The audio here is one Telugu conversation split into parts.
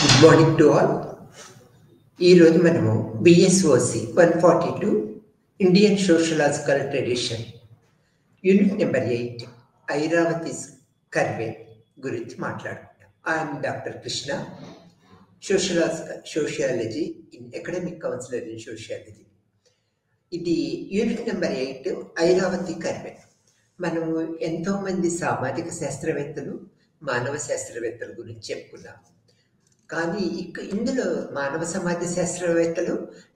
Good morning to all. ఈరోజు మనము BSOC 142 Indian sociological tradition unit number 8 Irawati Karve గురించి మాట్లాడుకుంటాం. I'm doctor Krishna, sociology in academic counsellor in sociology. ఇది యూనిట్ నెంబర్ 8 ఐరావతి కర్వే. మనము ఎంతోమంది సామాజిక శాస్త్రవేత్తలు, మానవ శాస్త్రవేత్తల గురించి చెప్పుకున్నాం. కానీ ఇందులో మానవ సమాజ శాస్త్రవేత్తలు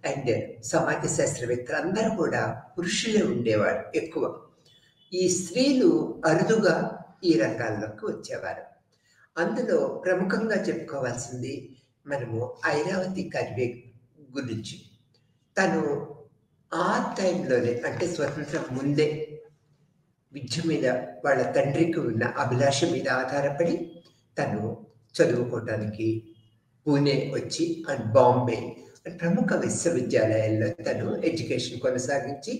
అండ్ సమాజ శాస్త్రవేత్తలు అందరూ కూడా పురుషులే ఉండేవారు ఎక్కువ. ఈ స్త్రీలు అరుదుగా ఈ రంగాల్లోకి వచ్చేవారు. అందులో ప్రముఖంగా చెప్పుకోవాల్సింది మనము ఐరావతి కర్వే గురించి. తను ఆ టైంలోనే, అంటే స్వతంత్రం ముందే, విద్య మీద వాళ్ళ తండ్రికి ఉన్న అభిలాష మీద ఆధారపడి తను చదువుకోవటానికి పూణే వచ్చి అండ్ బాంబే ప్రముఖ విశ్వవిద్యాలయాల్లో తను ఎడ్యుకేషన్ కొనసాగించి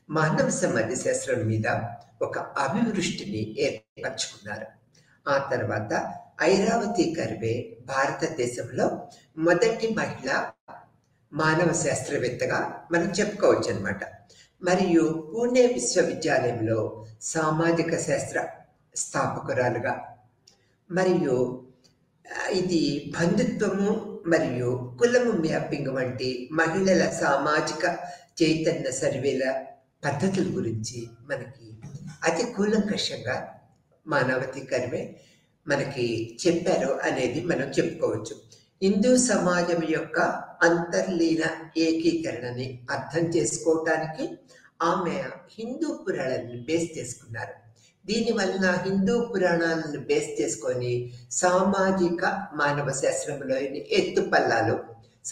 మానవ సమాజ శాస్త్రం మీద ఒక అభివృష్టిని ఏర్పరచుకున్నారు. ఆ తర్వాత ఐరావతి కర్వే భారతదేశంలో మొదటి మహిళా మానవ శాస్త్రవేత్తగా మనం చెప్పుకోవచ్చు అనమాట. మరియు పూణే విశ్వవిద్యాలయంలో సామాజిక శాస్త్ర స్థాపకురాలుగా, మరియు ఇది బంధుత్వము మరియు కులము మ్యాపింగ్ వంటి మహిళల సామాజిక చైతన్య సర్వేల పద్ధతుల గురించి మనకి అతి కూలంకషంగా మానవతి కర్వే మనకి చెప్పారు అనేది మనం చెప్పుకోవచ్చు. హిందూ సమాజం యొక్క అంతర్లీన ఏకీకరణని అర్థం చేసుకోవటానికి ఆమె హిందూ పురాణాలను బేస్ చేసుకున్నారు. దీనివలన హిందూ పురాణాలను బేస్ చేసుకొని సామాజిక మానవ శాస్త్రంలోని ఎత్తుపల్లాలు,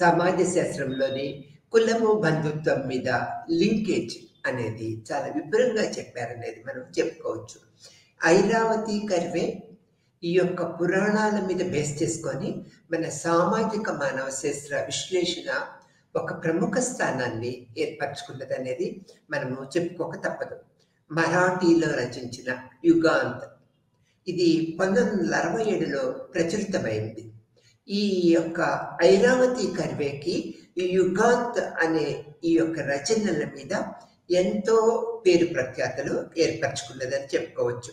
సమాజ శాస్త్రంలోని కులము బంధుత్వం మీద లింకేజ్ అనేది చాలా విపులంగా చెప్పారనేది మనం చెప్పుకోవచ్చు. ఐరావతి కర్వే ఈ యొక్క పురాణాల మీద బేస్ చేసుకొని మన సామాజిక మానవ శాస్త్ర విశ్లేషణ ఒక ప్రముఖ స్థానాన్ని ఏర్పరచుకున్నది అనేది మనము చెప్పుకోక తప్పదు. మరాఠీలో రచించిన యుగాంత్, ఇది 1967లో ప్రచురితమైంది. ఈ యొక్క ఐరావతి కర్వేకి ఈ యుగాంత్ అనే ఈ యొక్క రచనల మీద ఎంతో పేరు ప్రఖ్యాతలు ఏర్పరచుకున్నదని చెప్పుకోవచ్చు.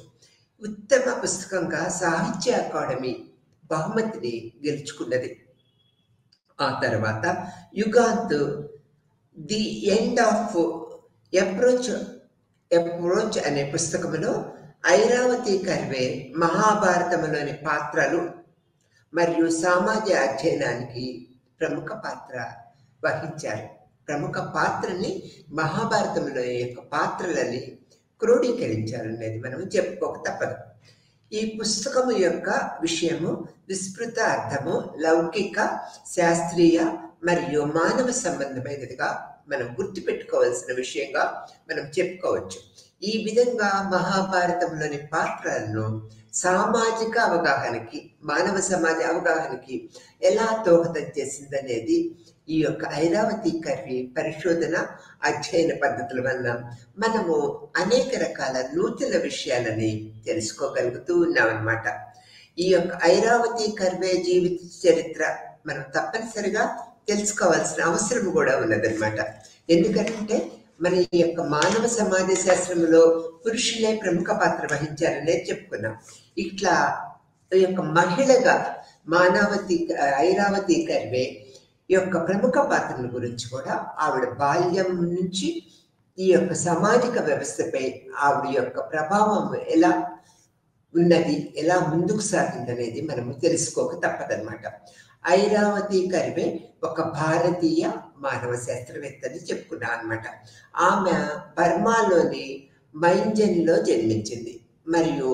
ఉత్తమ పుస్తకంగా సాహిత్య అకాడమీ బహుమతిని గెలుచుకున్నది. ఆ తర్వాత యుగాంత్ ది ఎండ్ ఆఫ్ అప్రోచ్ అనే పుస్తకంలో ఐరావతి కర్వే మహాభారతంలోని పాత్రలు మరియు సమాజ అధ్యయనానికి ప్రముఖ పాత్ర వహించారు. ప్రముఖ పాత్రని మహాభారతంలో యొక్క పాత్రలని క్రోడీకరించారనేది మనం చెప్పుకోక తప్పదు. ఈ పుస్తకము యొక్క విషయము విస్తృత అర్థము లౌకిక, శాస్త్రీయ మరియు మానవ సంబంధమైనదిగా మనం గుర్తుపెట్టుకోవాల్సిన విషయంగా మనం చెప్పుకోవచ్చు. ఈ విధంగా మహాభారతంలోని పాత్రలను సామాజిక అవగాహనకి, మానవ సమాజ అవగాహనకి ఎలా దోహదం చేసిందనేది ఈ యొక్క ఐరావతి కర్వే పరిశోధన అధ్యయన పద్ధతుల వలన మనము అనేక రకాల నూతన విషయాలని తెలుసుకోగలుగుతూ ఉన్నామన్నమాట. ఈ యొక్క ఐరావతి కర్వే జీవిత చరిత్ర మనం తప్పనిసరిగా తెలుసుకోవాల్సిన అవసరం కూడా ఉన్నదన్నమాట. ఎందుకంటే మన ఈ యొక్క మానవ సమాజ శాస్త్రంలో పురుషులే ప్రముఖ పాత్ర వహించారనే చెప్పుకున్నాం. ఇట్లా ఈ యొక్క మహిళగా ఐరావతి కర్వే యొక్క ప్రముఖ పాత్రల గురించి కూడా ఆవిడ బాల్యం నుంచి ఈ యొక్క సామాజిక వ్యవస్థపై ఆవిడ యొక్క ప్రభావం ఎలా ఉన్నది, ఎలా ముందుకు సాగిందనేది మనము తెలుసుకోక తప్పదన్నమాట. ఐరావతి కర్వే ఒక భారతీయ మానవ శాస్త్రవేత్తని చెప్పుకున్నాం అనమాట. ఆమె బర్మాలోని మైంజన్లో జన్మించింది మరియు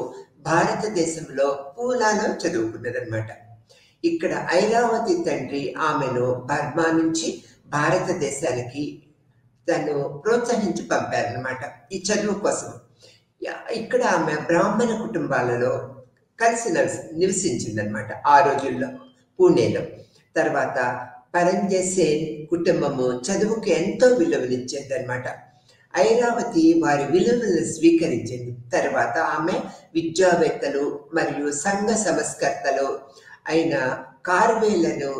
భారతదేశంలో పూనాలో చదువుకున్నదన్నమాట. ఇక్కడ ఐరావతి తండ్రి ఆమెను బర్మా నుంచి భారతదేశానికి తను ప్రోత్సహించి పంపారనమాట ఈ చదువు కోసం. ఇక్కడ ఆమె బ్రాహ్మణ కుటుంబాలలో కలిసి నివసించిందనమాట ఆ రోజుల్లో పూణేలో. తర్వాత పరంజసేన్ కుటుంబము చదువుకు ఎంతో విలువనిచ్చేదన్నమాట. ఐరావతి వారి విలువలను స్వీకరించింది. తర్వాత ఆమె విద్యావేత్తలు మరియు సంఘ సంస్కర్తలు అయిన కార్వేలను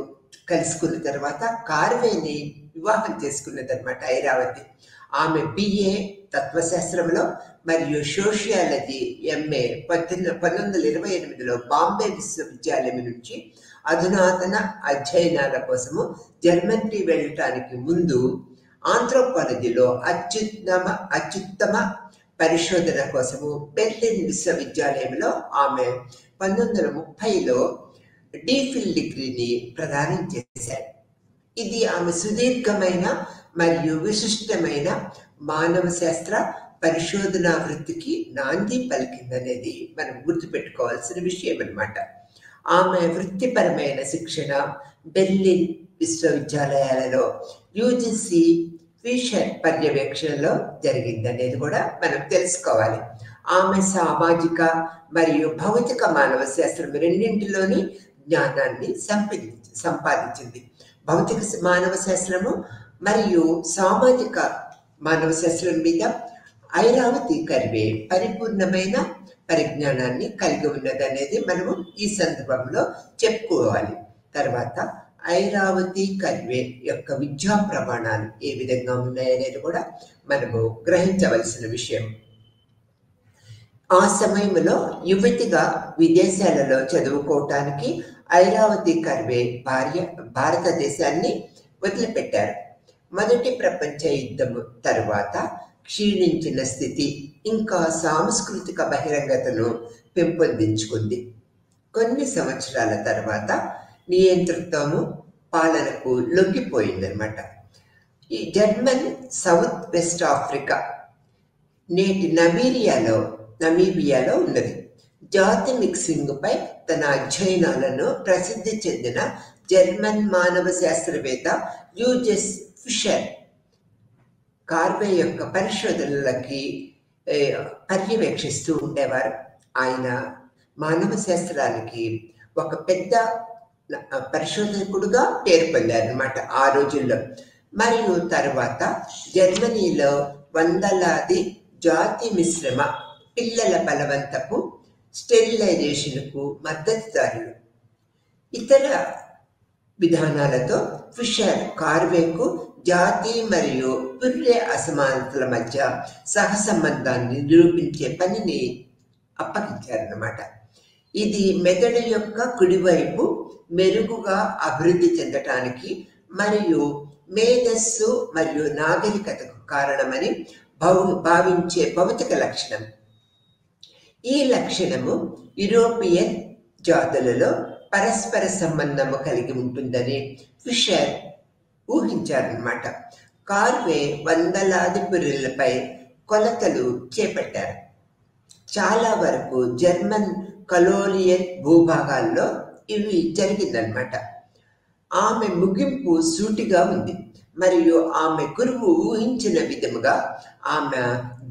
కలుసుకున్న తర్వాత కార్వేని వివాహం చేసుకున్నదన్నమాట ఐరావతి. ఆమె BA తత్వశాస్త్రంలో మరియు సోషియాలజీ MA 1928లో బాంబే విశ్వవిద్యాలయం నుంచి అధునాతన అధ్యయనాల కోసము జర్మనీకి వెళ్ళటానికి ముందు ఆంథ్రోపాలజీలో అత్యుత్తమ పరిశోధన కోసము బెర్లిన్ విశ్వవిద్యాలయంలో ఆమె 1930లో DPhil డిగ్రీని ప్రదానం చేశారు. ఇది ఆమె సుదీర్ఘమైన మరియు విశిష్టమైన మానవ శాస్త్ర పరిశోధన వృత్తికి నాంది పలికిందనేది మనం గుర్తుపెట్టుకోవాల్సిన విషయం అన్నమాట. ఆమె వృత్తిపరమైన శిక్షణ బెర్లిన్ విశ్వవిద్యాలయాలలో UGC ఫిషర్ పర్యవేక్షణలో జరిగిందనేది కూడా మనం తెలుసుకోవాలి. ఆమె సామాజిక మరియు భౌతిక మానవ శాస్త్రం రెండింటిలోని జ్ఞానాన్ని సంపాదించింది. భౌతిక మానవ శాస్త్రము మరియు సామాజిక మానవ శాస్త్రం మీద ఐరావతి కర్వే పరిపూర్ణమైన పరిజ్ఞానాన్ని కలిగి ఉన్నదనేది మనము ఈ సందర్భంలో చెప్పుకోవాలి. తర్వాత ఐరావతి కర్వే యొక్క విద్యా ప్రమాణాలు ఏ విధంగా ఉన్నాయనేది కూడా మనము గ్రహించవలసిన విషయం. ఆ సమయంలో యువతిగా విదేశాలలో చదువుకోవటానికి ఐరావతి కర్వే భారతదేశాన్ని వదిలిపెట్టారు. మొదటి ప్రపంచ యుద్ధం తరువాత క్షీణించిన స్థితి ఇంకా సాంస్కృతిక బహిరంగతను పెంపొందించుకుంది. కొన్ని సంవత్సరాల తర్వాత నియంతృత్వము పాలనకు లొంగిపోయిందనమాట. ఈ జర్మన్ సౌత్ వెస్ట్ ఆఫ్రికా నేటి నమీబియాలో ఉన్నది. జాతి మిక్సింగ్ పై తన అధ్యయనాలను ప్రసిద్ధి చెందిన జర్మన్ మానవ శాస్త్రవేత్త యూజెస్ ఫిషర్ కార్వే యొక్క పరిశోధనలకి పర్యవేక్షిస్తూ ఉండేవారు. ఆయన మానవ శాస్త్రానికి ఒక పెద్ద పరిశోధకుడుగా పేరు పొందారనమాట ఆ రోజుల్లో. మరియు తర్వాత జర్మనీలో వందలాది జాతి మిశ్రమ పిల్లల బలవంతపు స్టెరిలైజేషన్కు మద్దతుదారులు. ఇతర విధానాలతో ఫిషర్ కార్వేకు జాతి మరియు పుర్రె అసమానతల మధ్య సహసంబంధాన్ని నిరూపించే పనిని అప్పగించారన్నమాట. ఇది మెదడు యొక్క కుడివైపు మెరుగుగా అభివృద్ధి చెందటానికి మరియు మేధస్సు మరియు నాగరికతకు కారణమని భావించే భౌతిక లక్షణం. ఈ లక్షణము యూరోపియన్ జాతులలో పరస్పర సంబంధము కలిగి ఉంటుందని ఫిషర్ ఊహించారన్నమాట. కార్వే వందలాది పుర్రెలపై కొలతలు చేపట్టారు. చాలా వరకు జర్మన్ కలోనియల్ భూభాగాల్లో ఇవి జరిగిందనమాట. ఆమె ముగింపు సూటిగా ఉంది మరియు ఆమె గురువు ఊహించిన విధముగా ఆమె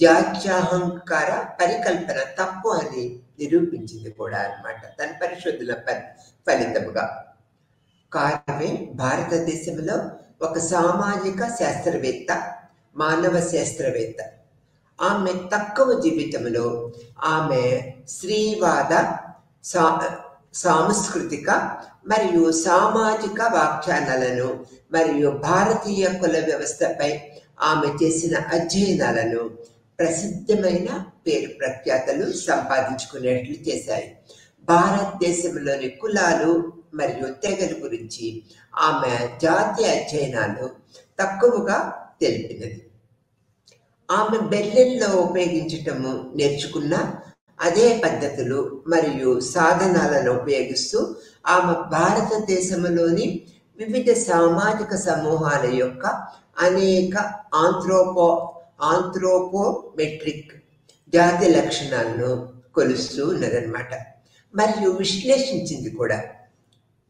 జాత్యాహంకార పరికల్పన తప్పు అని నిరూపించింది కూడా అన్నమాట తన పరిశోధన ఫలితముగా. కార్వే భారతదేశంలో ఒక సామాజిక శాస్త్రవేత్త, మానవ శాస్త్రవేత్త. ఆమె తక్కువ జీవితంలో ఆమె స్త్రీవాద, సాంస్కృతిక మరియు సామాజిక వ్యాఖ్యానాలను మరియు భారతీయ కుల వ్యవస్థపై ఆమె చేసిన అధ్యయనాలను ప్రసిద్ధమైన పేరు ప్రఖ్యాతలు సంపాదించుకునేట్లు చేశాయి. భారతదేశంలోని కులాలు మరియు తెగల గురించి ఆమె జాతీయ అధ్యయనాలు తక్కువగా తెలిపినది. ఆమె బెర్లిన్లో ఉపయోగించటము నేర్చుకున్న అదే పద్ధతులు మరియు సాధనాలను ఉపయోగిస్తూ ఆమె భారతదేశంలోని వివిధ సామాజిక సమూహాల యొక్క అనేక ఆంథ్రోపోమెట్రిక్ జాతి లక్షణాలను కొలుస్తూ ఉన్నదన్నమాట మరియు విశ్లేషించింది కూడా.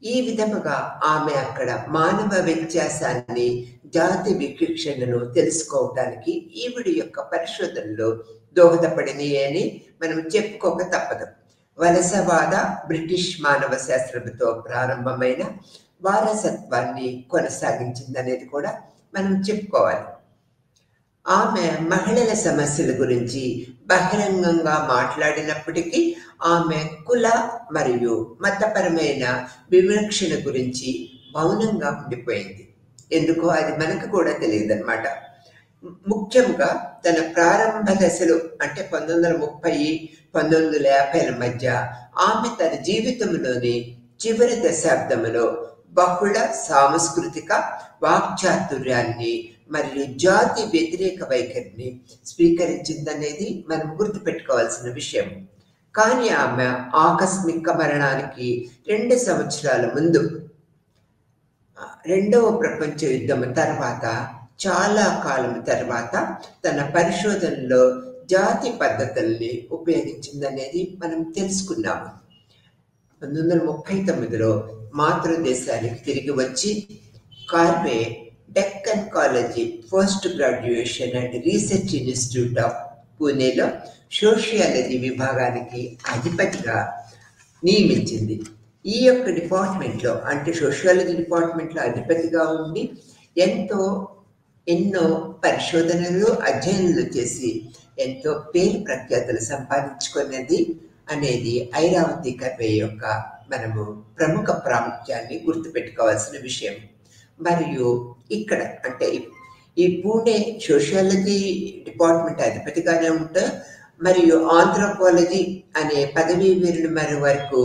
ఈ విధముగా ఆమె అక్కడ మానవ వ్యత్యాసాన్ని, జాతి వివక్షణను తెలుసుకోవటానికి ఈవిడి యొక్క పరిశోధనలో దోహదపడినవి అని మనం చెప్పుకోక తప్పదు. వలసవాద బ్రిటిష్ మానవ శాస్త్రంతో ప్రారంభమైన వారసత్వాన్ని కొనసాగించిందనేది కూడా మనం చెప్పుకోవాలి. ఆమె మహిళల సమస్యల గురించి బహిరంగంగా మాట్లాడినప్పటికీ ఆమె కుల మరియు మతపరమైన వివక్షణ గురించి మౌనంగా ఉండిపోయింది. ఎందుకో అది మనకు కూడా తెలియదన్నమాట. ముఖ్యంగా తన ప్రారంభ దశలో అంటే 1930, 1950ల మధ్య ఆమె తన జీవితంలోని చివరి దశాబ్దంలో బహుళ సాంస్కృతిక వాక్చాతుర్యాన్ని మరియు జాతి వ్యతిరేక వైఖరిని స్వీకరించిందనేది మనం గుర్తుపెట్టుకోవాల్సిన విషయం. కానీ ఆమె ఆకస్మిక మరణానికి 2 సంవత్సరాల ముందు, రెండవ ప్రపంచ యుద్ధం తర్వాత చాలా కాలం తర్వాత తన పరిశోధనలో జాతి పద్ధతుల్ని ఉపయోగించిందనేది మనం తెలుసుకున్నాము. 1939లో మాతృదేశానికి తిరిగి వచ్చి Karvy Deccan college post graduation and research institute of పూణేలో సోషియాలజీ విభాగానికి అధిపతిగా నియమించింది. ఈ యొక్క డిపార్ట్మెంట్లో అంటే సోషియాలజీ డిపార్ట్మెంట్లో అధిపతిగా ఉండి ఎన్నో పరిశోధనలు అధ్యయనాలు చేసి ఎంతో పేరు ప్రఖ్యాతులు సంపాదించుకున్నది అనేది ఐరావతి కర్వే యొక్క మనము ప్రముఖ ప్రాముఖ్యాన్ని గుర్తుపెట్టుకోవాల్సిన విషయం. మరియు ఇక్కడ అంటే ఈ పూణే సోషియాలజీ డిపార్ట్మెంట్ అధిపతిగానే ఉంటా మరియు ఆంథ్రోపాలజీ అనే పదవీ విరమణ వరకు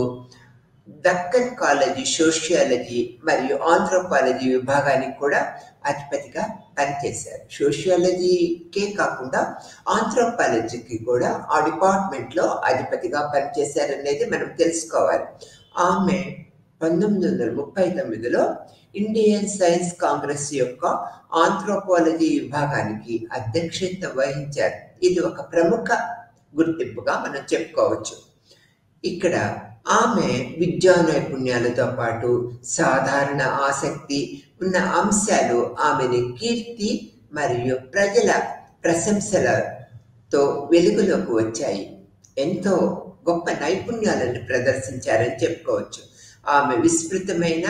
దక్కన్ కాలేజీ సోషియాలజీ మరియు ఆంథ్రోపాలజీ విభాగానికి కూడా అధిపతిగా పనిచేశారు. సోషియాలజీకే కాకుండా ఆంథ్రోపాలజీకి కూడా ఆ డిపార్ట్మెంట్లో అధిపతిగా పనిచేశారనేది మనం తెలుసుకోవాలి. ఆమె 1939లో ఇండియన్ సైన్స్ కాంగ్రెస్ యొక్క ఆంథ్రోపాలజీ విభాగానికి అధ్యక్షత వహించారు. ఇది ఒక ప్రముఖ గుర్తింపుగా మనం చెప్పుకోవచ్చు. ఇక్కడ ఆమె విద్యా నైపుణ్యాలతో పాటు సాధారణ ఆసక్తి ఉన్న అంశాలు ఆమెని కీర్తి మరియు ప్రజల ప్రశంసలతో వెలుగులోకి వచ్చాయి. ఎంతో గొప్ప నైపుణ్యాలను ప్రదర్శించారని చెప్పుకోవచ్చు. ఆమె విస్తృతమైన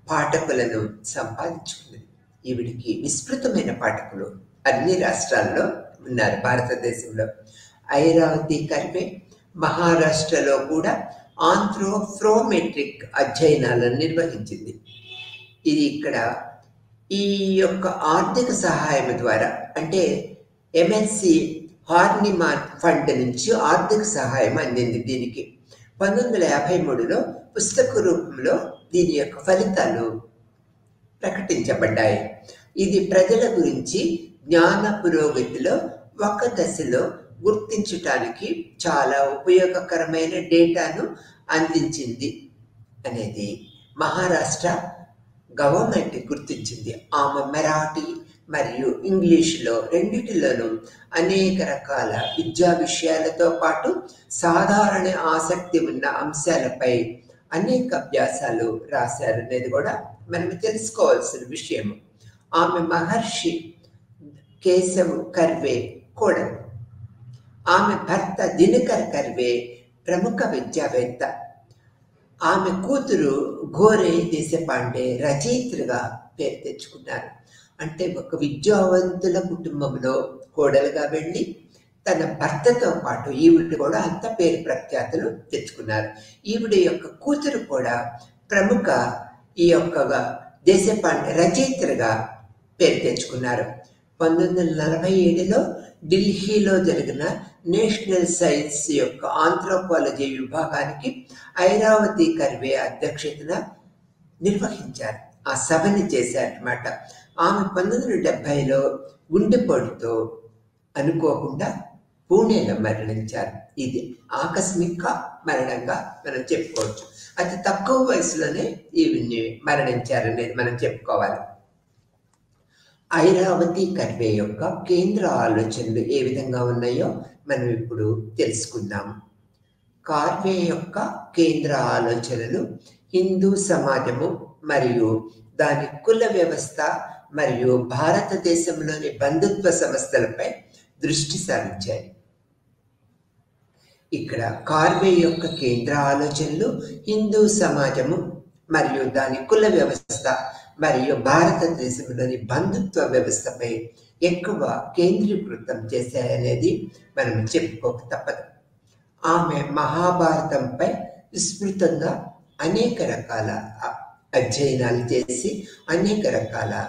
పాఠకులను సంపాదించుకున్నది. ఈవిడికి విస్తృతమైన పాఠకులు అన్ని రాష్ట్రాల్లో ఉన్నారు భారతదేశంలో. ఐరావతి కర్వే మహారాష్ట్రలో కూడా ఆంథ్రోఫ్రోమెట్రిక్ అధ్యయనాలను నిర్వహించింది. ఇది ఇక్కడ ఈ యొక్క ఆర్థిక సహాయం ద్వారా అంటే ఎంఎస్సి హార్నిమాన్ ఫండ్ నుంచి ఆర్థిక సహాయం అందింది. దీనికి 1953లో పుస్తక రూపంలో దీని యొక్క ఫలితాలు ప్రకటించబడ్డాయి. ఇది ప్రజల గురించి జ్ఞాన పురోగతిలో ఒక దశలో గుర్తించటానికి చాలా ఉపయోగకరమైన డేటాను అందించింది అనేది మహారాష్ట్ర గవర్నమెంట్ గుర్తించింది. ఆమె మరాఠీ మరియు ఇంగ్లీష్లో రెండిటిలోనూ అనేక రకాల విద్యా విషయాలతో పాటు సాధారణ ఆసక్తి ఉన్న అంశాలపై అనేక అభ్యాసాలు రాశారనేది కూడా మనం తెలుసుకోవాల్సిన విషయం. ఆమె మహర్షి కేశవ్ కర్వే కోడలు. ఆమె భర్త దినకర్ కర్వే ప్రముఖ విద్యావేత్త. ఆమె కూతురు ఘోరే దేశపాండే రచయిత్రిగా పేరు తెచ్చుకున్నారు. అంటే ఒక విద్యావంతుల కుటుంబంలో కోడలుగా వెళ్ళి తన భర్తతో పాటు ఈవిడ కూడా అంత పేరు ప్రఖ్యాతులు తెచ్చుకున్నారు. ఈవిడ యొక్క కూతురు కూడా ప్రముఖ ఈ యొక్క దేశపాండే రచయిత్రిగా పేరు తెచ్చుకున్నారు. 1947లో ఢిల్లీలో జరిగిన నేషనల్ సైన్స్ యొక్క ఆంథ్రోపాలజీ విభాగానికి ఐరావతి కర్వే అధ్యక్షతన నిర్వహించారు. ఆ సభని చేశారన్నమాట. ఆమె 1970లో గుండెపోటుతో అనుకోకుండా పూణేలో మరణించారు. ఇది ఆకస్మిక మరణంగా మనం చెప్పుకోవచ్చు. అతి తక్కువ వయసులోనే ఈవిని మరణించారనేది మనం చెప్పుకోవాలి. ఐరావతి కర్వే యొక్క కేంద్ర ఆలోచనలు ఏ విధంగా ఉన్నాయో మనం ఇప్పుడు తెలుసుకుందాం. కార్వే యొక్క కేంద్ర ఆలోచనలు హిందూ సమాజము మరియు దాని కుల వ్యవస్థ మరియు భారతదేశంలోని బంధుత్వ సంస్థలపై దృష్టి సారించాయి. ఇక్కడ కార్వే యొక్క కేంద్ర ఆలోచనలు హిందూ సమాజము మరియు దాని కుల వ్యవస్థ మరియు భారతదేశంలోని బంధుత్వ వ్యవస్థపై ఎక్కువ కేంద్రీకృతం చేశాయనేది మనం చెప్పుకోక తప్పదు. ఆమె మహాభారతంపై విస్తృతంగా అనేక రకాల అధ్యయనాలు చేసి అనేక రకాల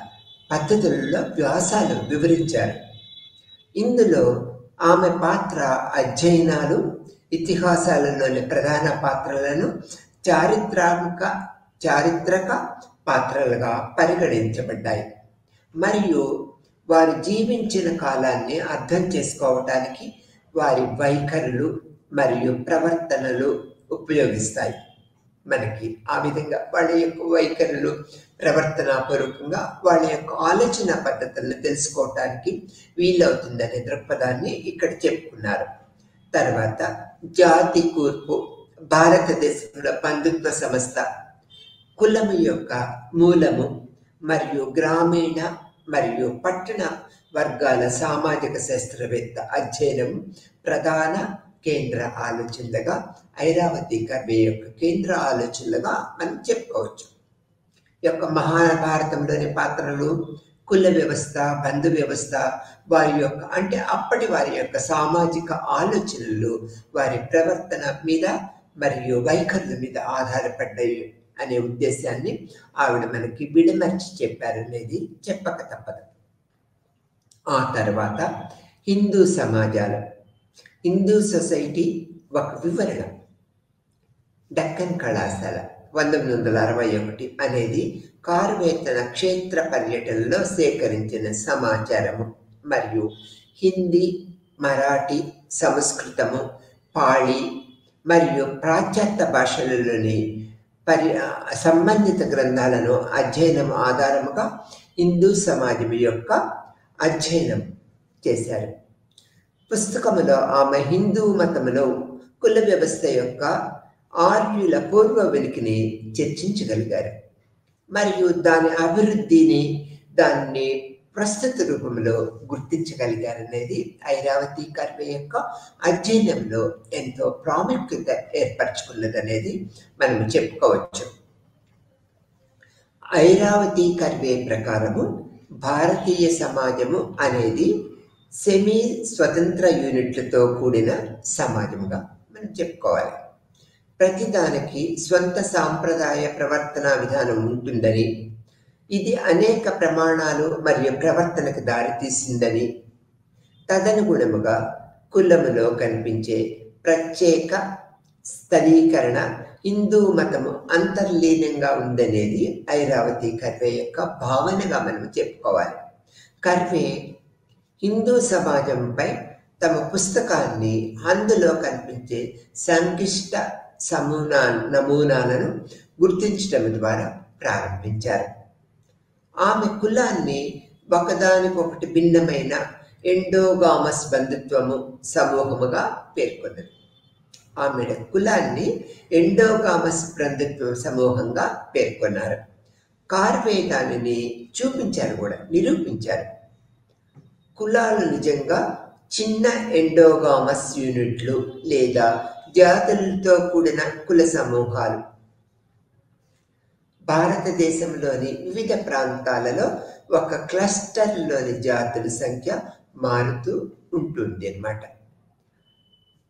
పద్ధతులలో వ్యాసాలు వివరించారు. ఇందులో ఆమె పాత్ర అధ్యయనాలు ఇతిహాసాలలోని ప్రధాన పాత్రలను చారిత్రక పాత్రలుగా పరిగణించబడ్డాయి. మరియు వారు జీవించిన కాలాన్ని అర్థం చేసుకోవటానికి వారి వైఖరులు మరియు ప్రవర్తనలు ఉపయోగిస్తాయి. మనకి ఆ విధంగా వాళ్ళ యొక్క వైఖరులు ప్రవర్తనాపూర్వకంగా వాళ్ళ యొక్క ఆలోచన పద్ధతులను తెలుసుకోవటానికి వీలవుతుందనే దృక్పథాన్ని ఇక్కడ చెప్పుకున్నారు. తర్వాత జాతి కూర్పు, భారతదేశంలో బంధుత్వ సంస్థ, కులము యొక్క మూలము మరియు గ్రామీణ మరియు పట్టణ వర్గాల సామాజిక శాస్త్రవేత్త అధ్యయనం ప్రధాన కేంద్ర ఆలోచనలుగా ఐరావతి కర్వే యొక్క కేంద్ర ఆలోచనలుగా మనం చెప్పుకోవచ్చు. యొక్క మహాభారతంలోని పాత్రలు కుల వ్యవస్థ, బంధు వ్యవస్థ, వారి యొక్క అంటే అప్పటి వారి యొక్క సామాజిక ఆలోచనలు వారి ప్రవర్తన మీద మరియు వైఖరుల మీద ఆధారపడ్డాయి అనే ఉద్దేశాన్ని ఆవిడ మనకి విడమర్చి చెప్పారనేది చెప్పక తప్పదు. ఆ తర్వాత హిందూ సమాజాలు, హిందూ సొసైటీ ఒక వివరణ, డక్కన్ కళాశాల 1961 అనేది కార్వే తన క్షేత్ర పర్యటనలో సేకరించిన సమాచారము మరియు హిందీ, మరాఠీ, సంస్కృతము, పాళీ మరియు పాశ్చాత్య భాషలలోని సంబంధిత గ్రంథాలను అధ్యయనం ఆధారముగా హిందూ సమాజం యొక్క అధ్యయనం చేశారు. పుస్తకములో ఆమె హిందూ మతములో కుల వ్యవస్థ యొక్క ఆర్యుల పూర్వ వెలికిని చర్చించగలిగారు మరియు దాని అభివృద్ధిని దాన్ని ప్రస్తుత రూపంలో గుర్తించగలిగారనేది ఐరావతి కర్వే యొక్క అధ్యయనంలో ఎంతో ప్రాముఖ్యత ఏర్పరచుకున్నదనేది మనం చెప్పుకోవచ్చు. ఐరావతి కర్వే ప్రకారము భారతీయ సమాజము అనేది సెమీ స్వతంత్ర యూనిట్లతో కూడిన సమాజముగా మనం చెప్పుకోవాలి. ప్రతిదానికి స్వంత సాంప్రదాయ ప్రవర్తన విధానం ఉంటుందని, ఇది అనేక ప్రమాణాలు మరియు ప్రవర్తనకు దారితీసిందని, తదనుగుణముగా కులములో కనిపించే ప్రత్యేక స్థలీకరణ హిందూ మతము అంతర్లీనంగా ఉందనేది ఐరావతి కర్వే యొక్క భావనగా మనం చెప్పుకోవాలి. కర్వే హిందూ సమాజంపై తమ పుస్తకాన్ని అందులో కనిపించే సంక్లిష్ట నమూనాలను గుర్తించడం ద్వారా ప్రారంభించారు. ఆమె కులాన్ని ఒకదానికొకటి భిన్నమైన ఎండోగామస్ బంధుత్వము సమూహముగా పేర్కొన్నది. ఆమె కులాన్ని ఎండోగామస్ బంధుత్వ సమూహంగా పేర్కొన్నారు. కార్వే దానిని చూపించారు, కూడా నిరూపించారు. కులాలు నిజంగా చిన్న ఎండోగామస్ యూనిట్లు లేదా జాతులతో కూడిన కుల సమూహాలు. భారతదేశంలోని వివిధ ప్రాంతాలలో ఒక క్లస్టర్లోని జాతుల సంఖ్య మారుతూ ఉంటుంది అన్నమాట.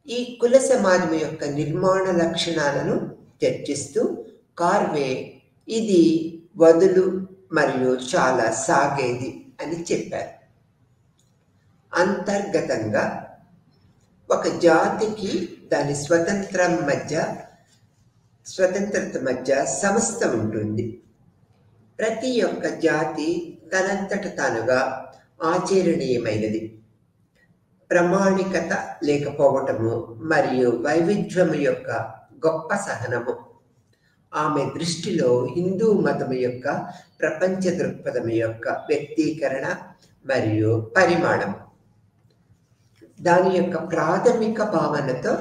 ఈ కుల సమాజం యొక్క నిర్మాణ లక్షణాలను చర్చిస్తూ కార్వే ఇది వదులు మరియు చాలా సాగేది అని చెప్పారు. అంతర్గతంగా ఒక జాతికి దాని స్వతంత్రత మధ్య సమస్త ఉంటుంది. ప్రతి ఒక్క జాతి తనంతట తానుగా ఆచరణీయమైనది. ప్రామాణికత లేకపోవటము మరియు వైవిధ్యము యొక్క గొప్ప సహనము ఆమె దృష్టిలో హిందూ మతము యొక్క ప్రపంచ దృక్పథము యొక్క వ్యక్తీకరణ మరియు పరిమాణం. దాని యొక్క ప్రాథమిక భావనతో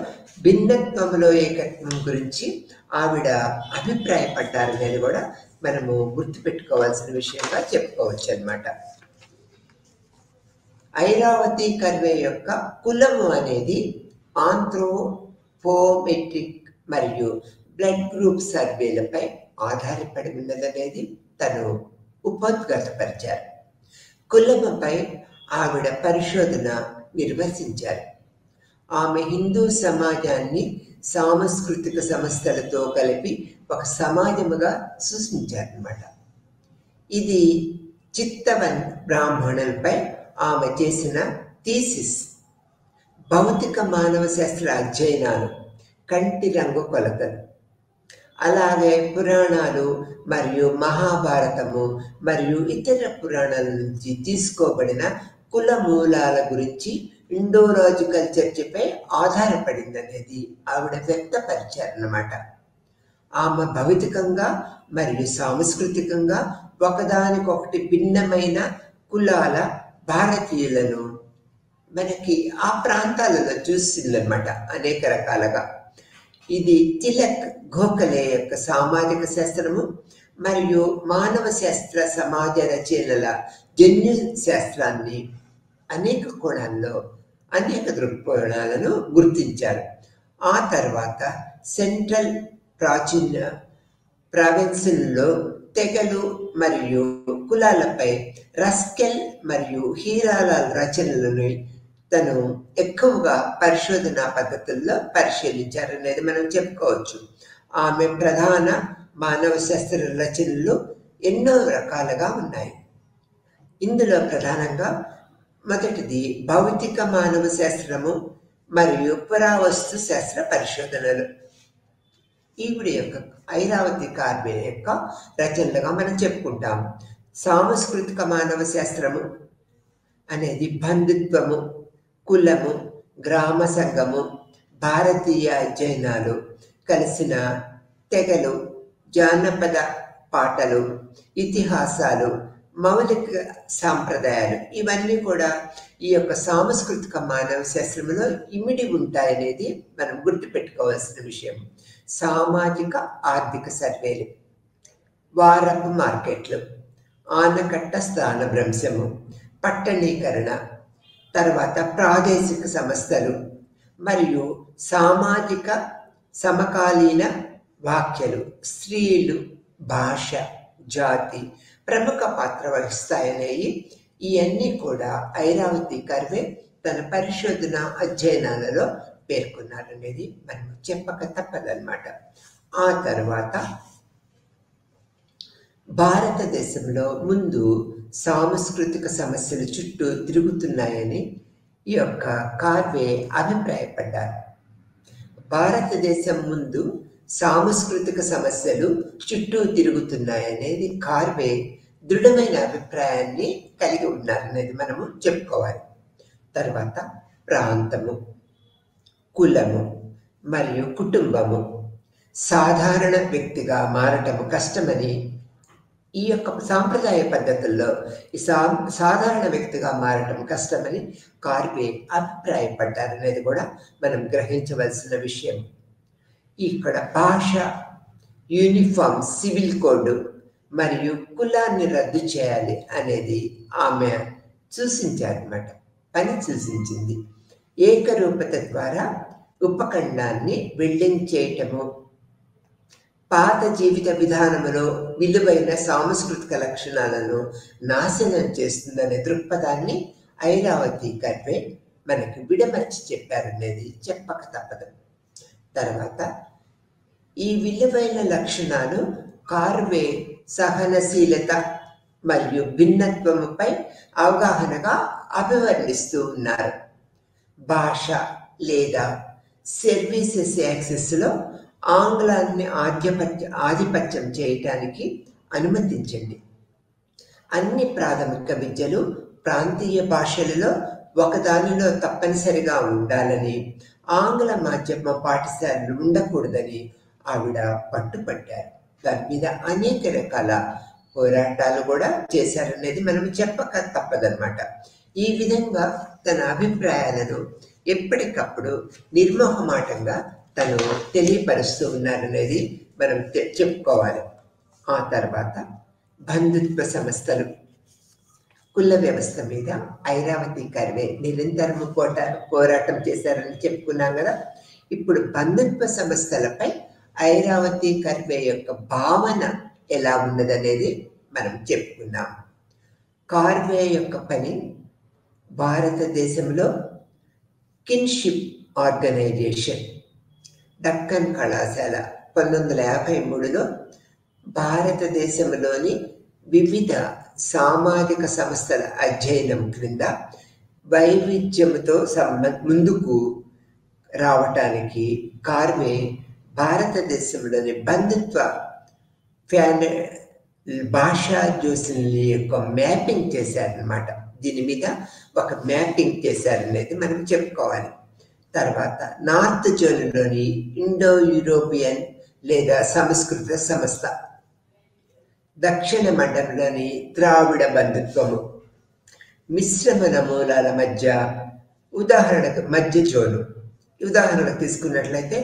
భిన్నత్వంలో ఏకత్వం గురించి ఆవిడ అభిప్రాయపడ్డారనేది కూడా మనము గుర్తుపెట్టుకోవాల్సిన విషయంగా చెప్పుకోవచ్చు అన్నమాట. ఐరావతి కర్వే యొక్క కులము అనేది ఆంథ్రోపోమెట్రిక్ మరియు బ్లడ్ గ్రూప్ సర్వేలపై ఆధారపడి ఉన్నదనేది తను ఉపోద్ఘాతపరిచారు. కులముపై ఆవిడ పరిశోధన నిర్వహించారు. ఆమె హిందూ సమాజాన్ని సాంస్కృతిక సంస్థలతో కలిపి ఒక సమాజముగా సృష్టించారన్నమాట. ఇది చిత్తవన్ బ్రాహ్మణులపై ఆమె చేసిన థీసిస్. భౌతిక మానవ శాస్త్ర అధ్యయనాలు, కంటి రంగు కొలతలు, అలాగే పురాణాలు మరియు మహాభారతము మరియు ఇతర పురాణాల నుంచి తీసుకోబడిన కుల మూలాల గురించి ఇండోలాజికల్ చర్చపై ఆధారపడింది అనేది ఆవిడ వ్యక్తపరిచారన్నమాట. ఆమె భౌతికంగా మరియు సాంస్కృతికంగా ఒకదానికొకటి భిన్నమైన కులాల భారతీయులను మనకి ఆ ప్రాంతాలలో చూసిందన్నమాట అనేక రకాలుగా. ఇది తిలక్, గోఖలే యొక్క సామాజిక శాస్త్రము మరియు మానవ శాస్త్ర సమాజ రచనల జన్యు శాస్త్రాన్ని అనేక కోణాల్లో అనేక దృక్కోణాలను గుర్తించారు. ఆ తర్వాత సెంట్రల్ ప్రాచీన ప్రావిన్సుల్లో తెగలు మరియు కులాలపై రస్కెల్ మరియు హీరాలాల్ రచనలను తను ఎక్కువగా పరిశోధనా పద్ధతుల్లో పరిశీలించారనేది మనం చెప్పుకోవచ్చు. ఆమె ప్రధాన మానవ శాస్త్ర రచనలు ఎన్నో రకాలుగా ఉన్నాయి. ఇందులో ప్రధానంగా మొదటిది భౌతిక మానవ శాస్త్రము మరియు పురావస్తు శాస్త్ర పరిశోధనలు. ఈవిడ యొక్క ఐరావతి కార్వే యొక్క రచనలుగా మనం చెప్పుకుంటాం. సాంస్కృతిక మానవ శాస్త్రము అనేది బంధుత్వము, కులము, గ్రామ సంఘము, భారతీయ అధ్యయనాలు, కలిసిన తెగలు, జానపద పాటలు, ఇతిహాసాలు, మౌలిక సాంప్రదాయాలు, ఇవన్నీ కూడా ఈ యొక్క సాంస్కృతిక మానవ శాస్త్రంలో ఇమిడి ఉంటాయనేది మనం గుర్తుపెట్టుకోవాల్సిన విషయం. సామాజిక ఆర్థిక సర్వేలు, వారపు మార్కెట్లు, ఆనకట్ట స్థానభ్రంశము, పట్టణీకరణ, తర్వాత ప్రాదేశిక సంస్థలు మరియు సామాజిక సమకాలీన వ్యాఖ్యలు, స్త్రీలు, భాష, జాతి ప్రముఖ పాత్ర వహిస్తాయనేవి ఇవన్నీ కూడా ఐరావతి కర్వే తన పరిశోధన అధ్యయనాలలో పేర్కొన్నారనేది మనం చెప్పక తప్పదన్నమాట. ఆ తర్వాత భారతదేశంలో ముందు సాంస్కృతిక సమస్యల చుట్టూ తిరుగుతున్నాయని ఈ యొక్క కార్వే అభిప్రాయపడ్డారు. భారతదేశం ముందు సాంస్కృతిక సమస్యలు చుట్టూ తిరుగుతున్నాయనేది కార్వే దృఢమైన అభిప్రాయాన్ని కలిగి ఉన్నారనేది మనము చెప్పుకోవాలి. తర్వాత ప్రాంతము, కులము మరియు కుటుంబము సాధారణ వ్యక్తిగా మారటము కష్టమని, ఈ యొక్క సాంప్రదాయ పద్ధతుల్లో ఈ సాధారణ వ్యక్తిగా మారటం కష్టమని కార్వే అభిప్రాయపడ్డారనేది కూడా మనం గ్రహించవలసిన విషయం. ఇక్కడ భాష, యూనిఫామ్ సివిల్ కోడ్ మరియు కులాన్ని రద్దు చేయాలి అనేది ఆమె సూచించారన్నమాట. పని సూచించింది. ఏకరూపత ద్వారా ఉపఖండాన్ని బిల్డింగ్ చేయటము, పాత జీవిత విధానములో విలువైన సాంస్కృతిక లక్షణాలను నాశనం చేస్తుందనే దృక్పథాన్ని ఐరావతి కర్వే మనకి విడమర్చి చెప్పారనేది చెప్పక తప్పదు. తర్వాత ఈ విలువైన లక్షణాలు కార్వే సహనశీలత మరియు భిన్నత్వముపై అవగాహనగా అభివర్ణిస్తూ ఉన్నారు. భాష లేదా సర్వీసెస్ యాక్సెస్లో ఆంగ్లాన్ని ఆధిపత్యం చేయటానికి అనుమతించండి. అన్ని ప్రాథమిక విద్యలు ప్రాంతీయ భాషలలో ఒకదానిలో తప్పనిసరిగా ఉండాలని, ఆంగ్ల మాధ్యమ పాఠశాలలు ఉండకూడదని ఆవిడ పట్టుపట్టారు. దాని మీద అనేక రకాల పోరాటాలు కూడా చేశారనేది మనం చెప్పక తప్పదన్నమాట. ఈ విధంగా తన అభిప్రాయాలను ఎప్పటికప్పుడు నిర్మోహమాటంగా తను తెలియపరుస్తూ ఉన్నారనేది మనం చెప్పుకోవాలి. ఆ తర్వాత బంధుత్వ సంస్థలు, కుల వ్యవస్థ మీద ఐరావతి కర్వే నిరంతరము పోరాటం చేశారని చెప్పుకున్నాం కదా. ఇప్పుడు బంధుత్వ సంస్థలపై ఐరావతి కర్వే యొక్క భావన ఎలా ఉన్నదనేది మనం చెప్పుకున్నాం. కార్వే యొక్క పని భారతదేశంలో కిన్షిప్ ఆర్గనైజేషన్ దక్కన్ కళాశాల 1953లో భారతదేశంలోని వివిధ సామాజిక సంస్థల అధ్యయనం క్రింద వైవిధ్యంతో ముందుకు రావటానికి కార్వే భారతదేశంలోని బంధుత్వ భాషా జ్యోతుల యొక్క మ్యాపింగ్ చేశారనమాట. దీని మీద ఒక మ్యాపింగ్ చేశారనేది మనం చెప్పుకోవాలి. తర్వాత నార్త్ జోన్లోని ఇండో యూరోపియన్ లేదా సంస్కృత సంస్థ, దక్షిణ మండలంలోని ద్రావిడ బంధుత్వము, మిశ్రమ నమూనాల మధ్య ఉదాహరణకు మధ్య జోను ఉదాహరణకు తీసుకున్నట్లయితే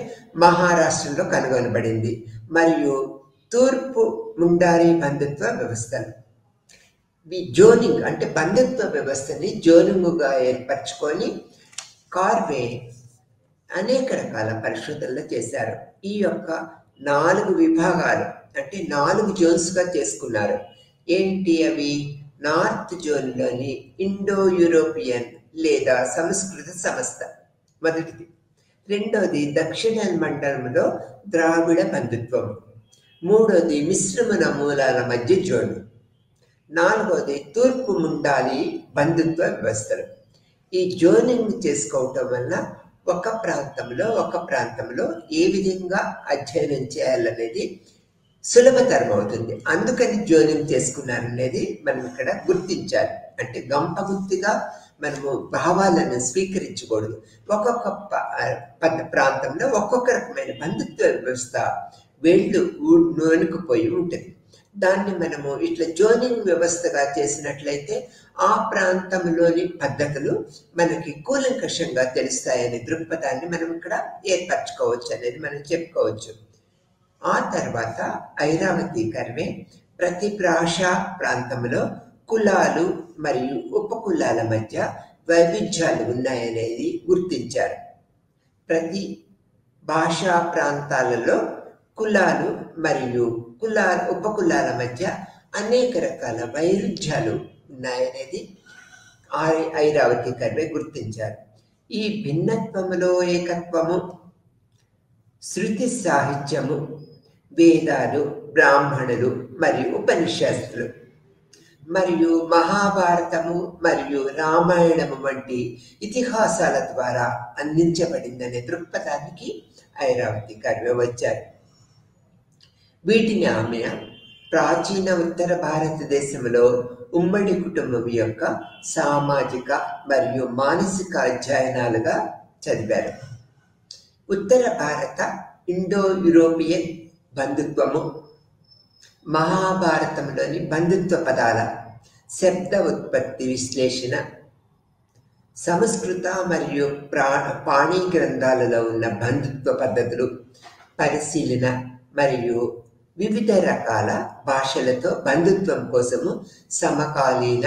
మహారాష్ట్రలో కనుగొనబడింది. మరియు తూర్పు ముండారి బంధుత్వ వ్యవస్థలు. ఈ జోనింగ్ అంటే బంధుత్వ వ్యవస్థని జోనింగ్గా ఏర్పరచుకొని కార్వే అనేక రకాల పరిశోధనలు చేశారు. ఈ యొక్క 4 విభాగాలు అంటే 4 జోన్స్గా చేసుకున్నారు. ఏంటి అవి? నార్త్ జోన్లోని ఇండో యూరోపియన్ లేదా సంస్కృత సంస్థ మొదటిది. రెండోది దక్షిణ మండలంలో ద్రావిడ బంధుత్వం. మూడోది మిశ్రమ నమూనాల మధ్య జోను. నాలుగోది తూర్పు ముండాలి బంధుత్వ వ్యవస్థలు. ఈ జోనింగ్ చేసుకోవటం వల్ల ఒక ప్రాంతంలో ఏ విధంగా అధ్యయనం చేయాలనేది సులభతరం అవుతుంది. అందుకని జోనింగ్ చేసుకున్నారనేది మనం ఇక్కడ గుర్తించాలి. అంటే గంపగుత్తిగా మనము భావాలను స్వీకరించకూడదు. ఒక్కొక్క ప్రాంతంలో ఒక్కొక్క రకమైన బంధుత్వ వ్యవస్థ నూనుకుపోయి ఉంటుంది. దాన్ని మనము ఇట్లా జోనింగ్ వ్యవస్థగా చేసినట్లయితే ఆ ప్రాంతంలోని పద్ధతులు మనకి కూలంకషంగా తెలుస్తాయనే దృక్పథాన్ని మనం ఇక్కడ ఏర్పరచుకోవచ్చు అనేది మనం చెప్పుకోవచ్చు. ఆ తర్వాత ఐరావతి కర్వే ప్రతి భాషా ప్రాంతంలో కులాలు మరియు ఉపకులాల మధ్య వైవిధ్యాలు ఉన్నాయనేది గుర్తించారు. ప్రతి భాషా ప్రాంతాలలో కులాలు మరియు ఉపకులాల మధ్య అనేక రకాల వైరుధ్యాలు ఉన్నాయనేది ఐరావతి కర్వే గుర్తించారు. ఈ భిన్నత్వములో ఏకత్వము, శృతి సాహిత్యము, వేదాలు, బ్రాహ్మణులు మరియు ఉపనిషత్తులు మరియు మహాభారతము మరియు రామాయణము వంటి ఇతిహాసాల ద్వారా అందించబడిందనే దృక్పథానికి ఐరావతి కర్వే వచ్చారు. వీటిని ఆమె ప్రాచీన ఉత్తర భారతదేశంలో ఉమ్మడి కుటుంబం యొక్క సామాజిక మరియు మానసిక అధ్యయనాలుగా చదివారు. ఉత్తర భారత ఇండో యూరోపియన్ బంధుత్వము, మహాభారతంలోని బంధుత్వ పదాల శబ్ద ఉత్పత్తి విశ్లేషణ, సంస్కృత మరియు పాణి గ్రంథాలలో ఉన్న బంధుత్వ పద్ధతులు పరిశీలన మరియు వివిధ రకాల భాషలతో బంధుత్వం కోసము సమకాలీన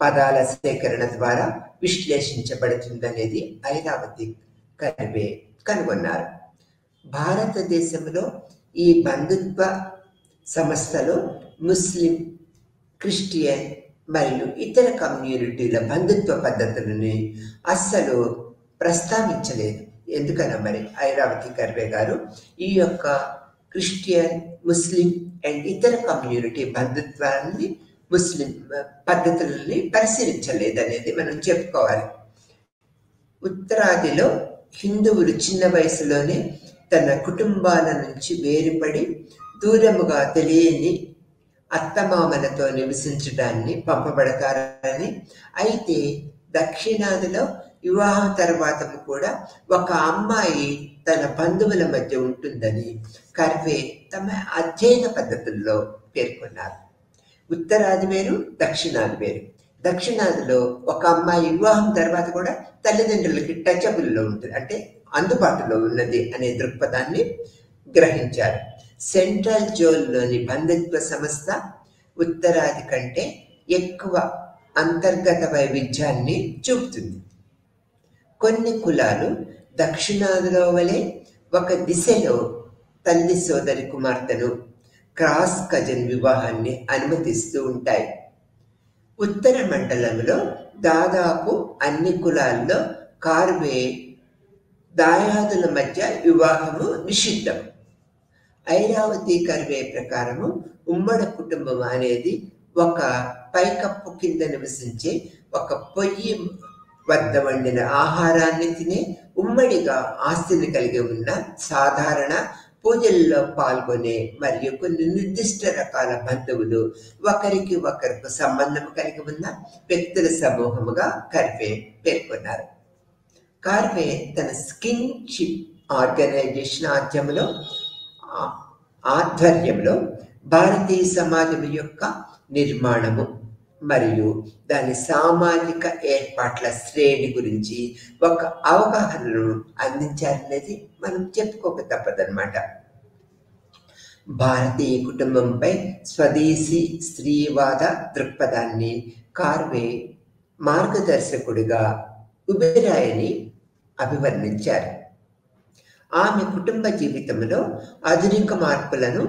పదాల సేకరణ ద్వారా విశ్లేషించబడుతుందనేది ఐరావతి కర్వే కనుగొన్నారు. భారతదేశంలో ఈ బంధుత్వ సంస్థలు ముస్లిం, క్రిస్టియన్ మరియు ఇతర కమ్యూనిటీల బంధుత్వ పద్ధతులని అస్సలు ప్రస్తావించలేదు. ఎందుకన్నా మరి ఐరావతి కర్వే గారు ఈ యొక్క క్రిస్టియన్, ముస్లిం అండ్ ఇతర కమ్యూనిటీ బంధుత్వాన్ని, ముస్లిం పద్ధతులని పరిశీలించలేదనేది మనం చెప్పుకోవాలి. ఉత్తరాదిలో హిందువులు చిన్న వయసులోనే తన కుటుంబాల నుంచి వేరుపడి దూరముగా తెలియని అత్తమామలతో నివసించడాన్ని పంపబడతారని, అయితే దక్షిణాదిలో వివాహం తర్వాత కూడా ఒక అమ్మాయి తన బంధువుల మధ్య ఉంటుందని కర్వే తమ అధ్యయన పద్ధతుల్లో పేర్కొన్నారు. ఉత్తరాది వేరు, దక్షిణాది వేరు. దక్షిణాదిలో ఒక అమ్మాయి వివాహం తర్వాత కూడా తల్లిదండ్రులకి టచబుల్లో ఉంటుంది, అంటే అందుబాటులో ఉన్నది అనే దృక్పథాన్ని గ్రహించారు. సెంట్రల్ జోన్లోని బంధుత్వ సంస్థ ఉత్తరాది కంటే ఎక్కువ అంతర్గత వైవిధ్యాన్ని చూపుతుంది. కొన్ని కులాలు దక్షిణాదిలో వలె ఒక దిశలో తల్లి సోదరి కుమార్తెను క్రాస్ కజిన్ వివాహాన్ని అనుమతిస్తూ ఉంటాయి. ఉత్తర మండలంలో దాదాపు అన్ని కులాల్లో కార్వే దాయాదుల మధ్య వివాహము నిషిద్ధం. ఐరావతి కర్వే ప్రకారము ఉమ్మడి కుటుంబం అనేది ఒక పైకప్పు కింద నివసించే ఒక పొయ్యి వద్ద వండిన ఆహారాన్ని తినే ఉమ్మడిగా ఆస్తిని కలిగి ఉన్న సాధారణ పూజల్లో పాల్గొనే మరియు కొన్ని నిర్దిష్ట రకాల బంధువులు ఒకరికి ఒకరికి సంబంధం కలిగి ఉన్న వ్యక్తుల సమూహముగా కర్వే పేర్కొన్నారు. కార్వే తన స్కిన్షిప్ ఆర్గనైజేషన్ ఆధ్వర్యంలో భారతీయ సమాజం యొక్క నిర్మాణము మరియు దాని సామాజిక ఏర్పాట్ల శ్రేణి గురించి ఒక అవగాహనను అందించారనేది మనం చెప్పుకోక తప్పదన్నమాట. భారతీయ కుటుంబంపై స్వదేశీ స్త్రీవాద దృక్పథాన్ని కార్వే మార్గదర్శకుడిగా ఉబెరాయని అభివర్ణించారు. ఆమె కుటుంబ జీవితంలో ఆధునిక మార్పులను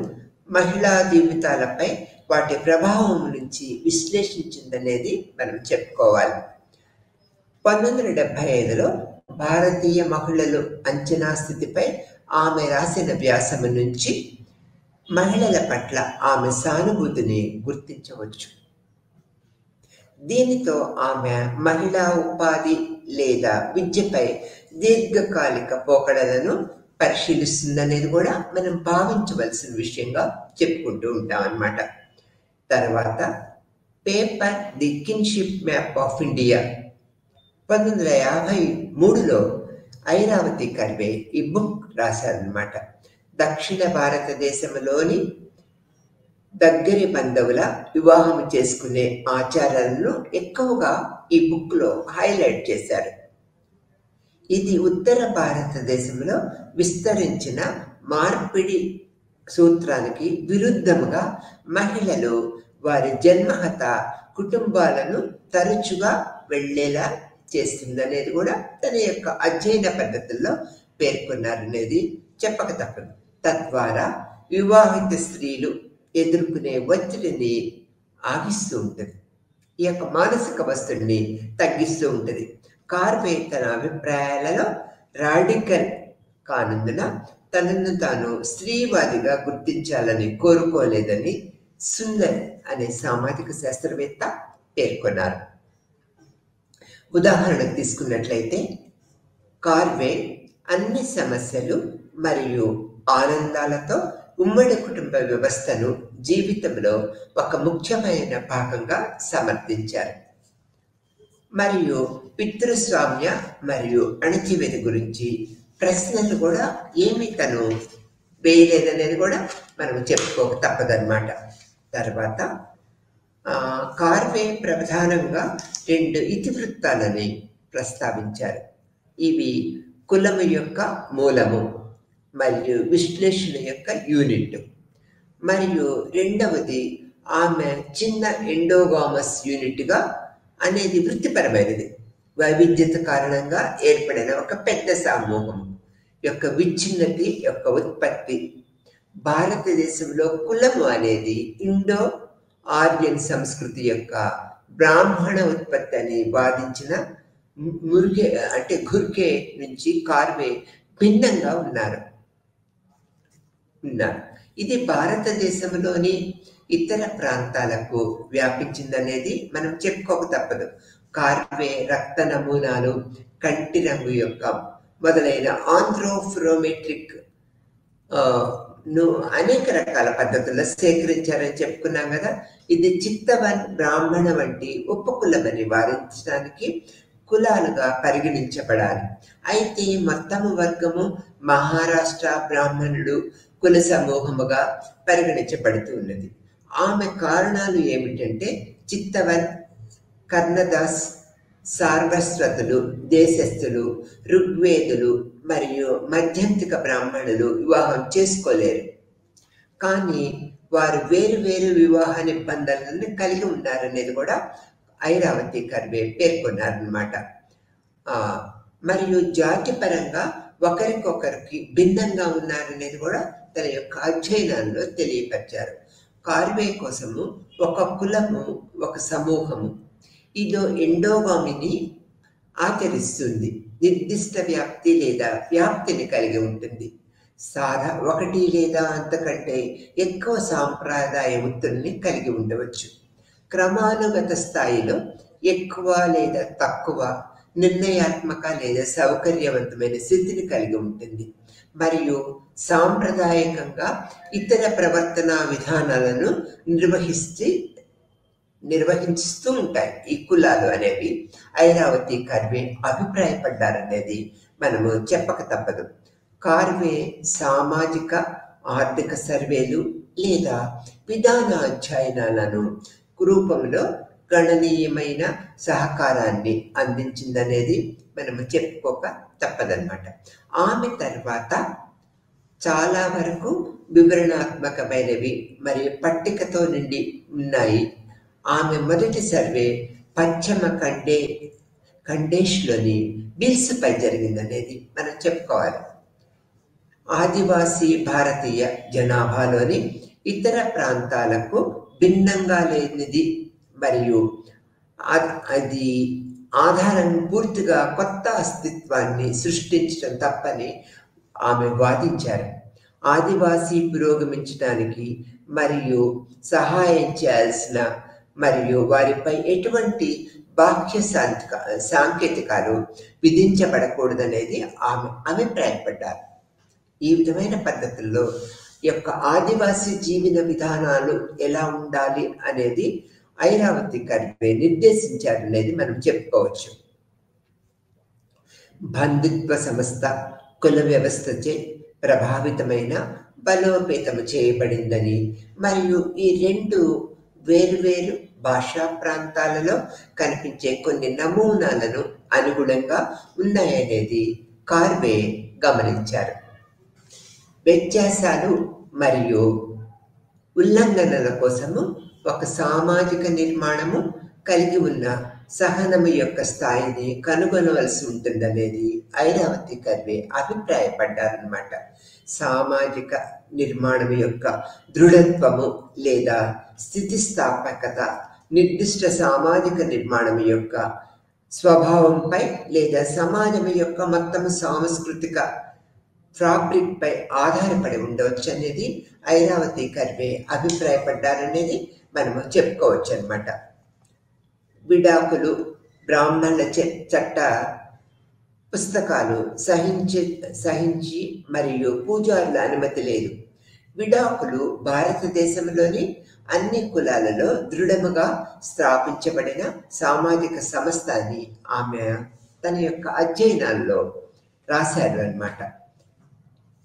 మహిళా జీవితాలపై వాటి ప్రభావం నుంచి విశ్లేషించిందనేది మనం చెప్పుకోవాలి. 1975లో భారతీయ మహిళలు అంచనా స్థితిపై ఆమె రాసిన వ్యాసము నుంచి మహిళల పట్ల ఆమె సానుభూతిని గుర్తించవచ్చు. దీనితో ఆమె మహిళా ఉపాధి లేదా విద్యపై దీర్ఘకాలిక పోకడలను పరిశీలిస్తుందనేది కూడా మనం భావించవలసిన విషయంగా చెప్పుకుంటూ ఉంటాం అన్నమాట. తర్వాత paper the kinship map of India 1953లో ఐరావతి కర్వే ఈ బుక్ రాశారనమాట. దక్షిణ భారతదేశంలోని దగ్గరి బంధువుల వివాహం చేసుకునే ఆచారాలను ఎక్కువగా ఈ బుక్ లో హైలైట్ చేశారు. ఇది ఉత్తర భారతదేశంలో విస్తరించిన మార్పిడి సూత్రానికి విరుద్ధముగా మహిళలు వారి జన్మహత కుటుంబాలను తరచుగా వెళ్లేలా చేస్తుందనేది కూడా తన యొక్క అధ్యయన పద్ధతుల్లో పేర్కొన్నారనేది చెప్పక తప్పదు. తద్వారా వివాహిత స్త్రీలు ఎదుర్కొనే ఒత్తిడిని ఆగిస్తూ ఉంటుంది. ఈ యొక్క మానసిక వస్తుడిని తగ్గిస్తూ ఉంటుంది. కార్వే తన అభిప్రాయాలలో రాడికల్ కానందున తనను తాను స్త్రీవాదిగా గుర్తించాలని కోరుకోలేదని సుందర్ అనే సామాజిక శాస్త్రవేత్త పేర్కొన్నారు. ఉదాహరణకు తీసుకున్నట్లయితే కార్వే అన్ని సమస్యలు మరియు ఆనందాలతో ఉమ్మడి కుటుంబ వ్యవస్థను జీవితంలో ఒక ముఖ్యమైన భాగంగా సమర్థించారు. మరియు పితృస్వామ్య మరియు అణచివేత గురించి ప్రశ్నలు కూడా ఏమి తను వేయలేదనేది కూడా మనం చెప్పుకోక తప్పదన్నమాట. తర్వాత కార్వే ప్రధానంగా 2 ఇతివృత్తాలని ప్రస్తావించారు. ఇవి కులము యొక్క మూలము మరియు విశ్లేషణ యొక్క యూనిట్, మరియు రెండవది ఆమె చిన్న ఎండోగామస్ యూనిట్గా అనేది వృత్తిపరమైనది. వైవిధ్యత కారణంగా ఏర్పడిన ఒక పెద్ద సమూహం యొక్క విచ్ఛిన్నతి యొక్క ఉత్పత్తి. భారతదేశంలో కులము అనేది ఇండో ఆర్యన్ సంస్కృతి యొక్క బ్రాహ్మణ ఉత్పత్తి అని వాదించిన ఘుర్కే నుంచి కార్వే భిన్నంగా ఉన్నారు. ఇది భారతదేశంలోని ఇతర ప్రాంతాలకు వ్యాపించిందనేది మనం చెప్పుకోక తప్పదు. కార్వే రక్త నమూనాలు, కంటి రంగు యొక్క మొదలైన ఆంథ్రోఫ్రోమెట్రిక్ అనేక రకాల పద్ధతుల్లో సేకరించారని చెప్పుకున్నాం కదా. ఇది చిత్తవన్, బ్రాహ్మణ వంటి ఉపకులమని వారించడానికి కులాలుగా పరిగణించబడాలి. అయితే మొత్తము వర్గము మహారాష్ట్ర బ్రాహ్మణుడు కుల సమూహముగా పరిగణించబడుతూ ఉన్నది. ఆమె కారణాలు ఏమిటంటే చిత్తవన్, కర్ణదాస్, సార్వస్వతులు, దేశస్థులు, ఋగ్వేదులు మరియు మధ్యంతిక బ్రాహ్మణులు వివాహం చేసుకోలేరు. కానీ వారు వేరు వేరు వివాహ నిబంధనలను కలిగి ఉన్నారనేది కూడా ఐరావతి కర్వే పేర్కొన్నారన్నమాట. మరియు జాతి పరంగా ఒకరికొకరికి భిన్నంగా ఉన్నారనేది కూడా తన యొక్క అధ్యయనాల్లో తెలియపరిచారు. కార్వే కోసము ఒక కులము, ఒక సమూహము ఇదో ఎండోగామిని ఆచరిస్తుంది. నిర్దిష్ట వ్యాప్తి లేదా వ్యాప్తిని కలిగి ఉంటుంది. ఒకటి లేదా అంతకంటే ఎక్కువ సాంప్రదాయ వృత్తుల్ని కలిగి ఉండవచ్చు. క్రమానుగత స్థాయిలో ఎక్కువ లేదా తక్కువ నిర్ణయాత్మక లేదా సౌకర్యవంతమైన స్థితిని కలిగి ఉంటుంది మరియు సాంప్రదాయకంగా ఇతర ప్రవర్తనా విధానాలను నిర్వహిస్తూ ఉంటాయి ఈ కులాలు అనేవి. ఐరావతి కర్వే అభిప్రాయపడ్డారనేది మనము చెప్పక తప్పదు. కార్వే సామాజిక ఆర్థిక సర్వేలు లేదా విధాన అధ్యయనాలను రూపంలో గణనీయమైన సహకారాన్ని అందించిందనేది మనము చెప్పుకోక తప్పదన్నమాట. ఆమె తర్వాత చాలా వరకు వివరణాత్మకమైనవి మరియు పట్టికతో నిండి ఉన్నాయి. ఆమె మొదటి సర్వే పశ్చిమ ఖండేష్లోని బిల్స్పై జరిగిందనేది మనం చెప్పుకోవాలి. ఆదివాసీ భారతీయ జనాభాలోని ఇతర ప్రాంతాలకు భిన్నంగా లేనిది మరియు అది ఆధారం పూర్తిగా కొత్త అస్తిత్వాన్ని సృష్టించడం తప్పని ఆమె వాదించారు. ఆదివాసీ పురోగమించడానికి మరియు సహాయం చేయాల్సిన మరియు వారిపై ఎటువంటి బాహ్య సాంకేతికాలు విధించబడకూడదనేది ఆమె అభిప్రాయపడ్డారు. ఈ విధమైన పద్ధతుల్లో యొక్క ఆదివాసీ జీవన విధానాలు ఎలా ఉండాలి అనేది ఐరావతి కర్వే నిర్దేశించారనేది మనం చెప్పుకోవచ్చు. బంధుత్వ సంస్థ కుల వ్యవస్థచే ప్రభావితమైన బలోపేతము చేయబడిందని మరియు ఈ రెండు వేరువేరు భాషా ప్రాంతాలలో కనిపించే కొన్ని నమూనాలను అనుగుణంగా ఉన్నాయనేది కార్వే గమనించారు. వ్యత్యాసాలు మరియు ఉల్లంఘనల కోసము ఒక సామాజిక నిర్మాణము కలిగి ఉన్న సహనము యొక్క స్థాయిని కనుగొనవలసి ఉంటుందనేది ఐరావతి కర్వే అభిప్రాయపడ్డారన్నమాట. సామాజిక నిర్మాణం యొక్క దృఢత్వము లేదా స్థితిస్థాపకత నిర్దిష్ట సామాజిక నిర్మాణం యొక్క స్వభావంపై లేదా సమాజం యొక్క మొత్తం సాంస్కృతిక ఫ్యాబ్రిక్ పై ఆధారపడి ఉండవచ్చు అనేది ఐరావతి కర్వే అభిప్రాయపడ్డారనేది మనము చెప్పుకోవచ్చు అన్నమాట. విడాకులు, బ్రాహ్మణుల చట్ట పుస్తకాలు సహించి మరియు పూజారుల అనుమతి లేదు. విడాకులు భారతదేశంలోని అన్ని కులాలలో దృఢముగా స్థాపించబడిన సామాజిక సంస్థ అని ఆమె తన యొక్క అధ్యయనాల్లో రాశారు అన్నమాట.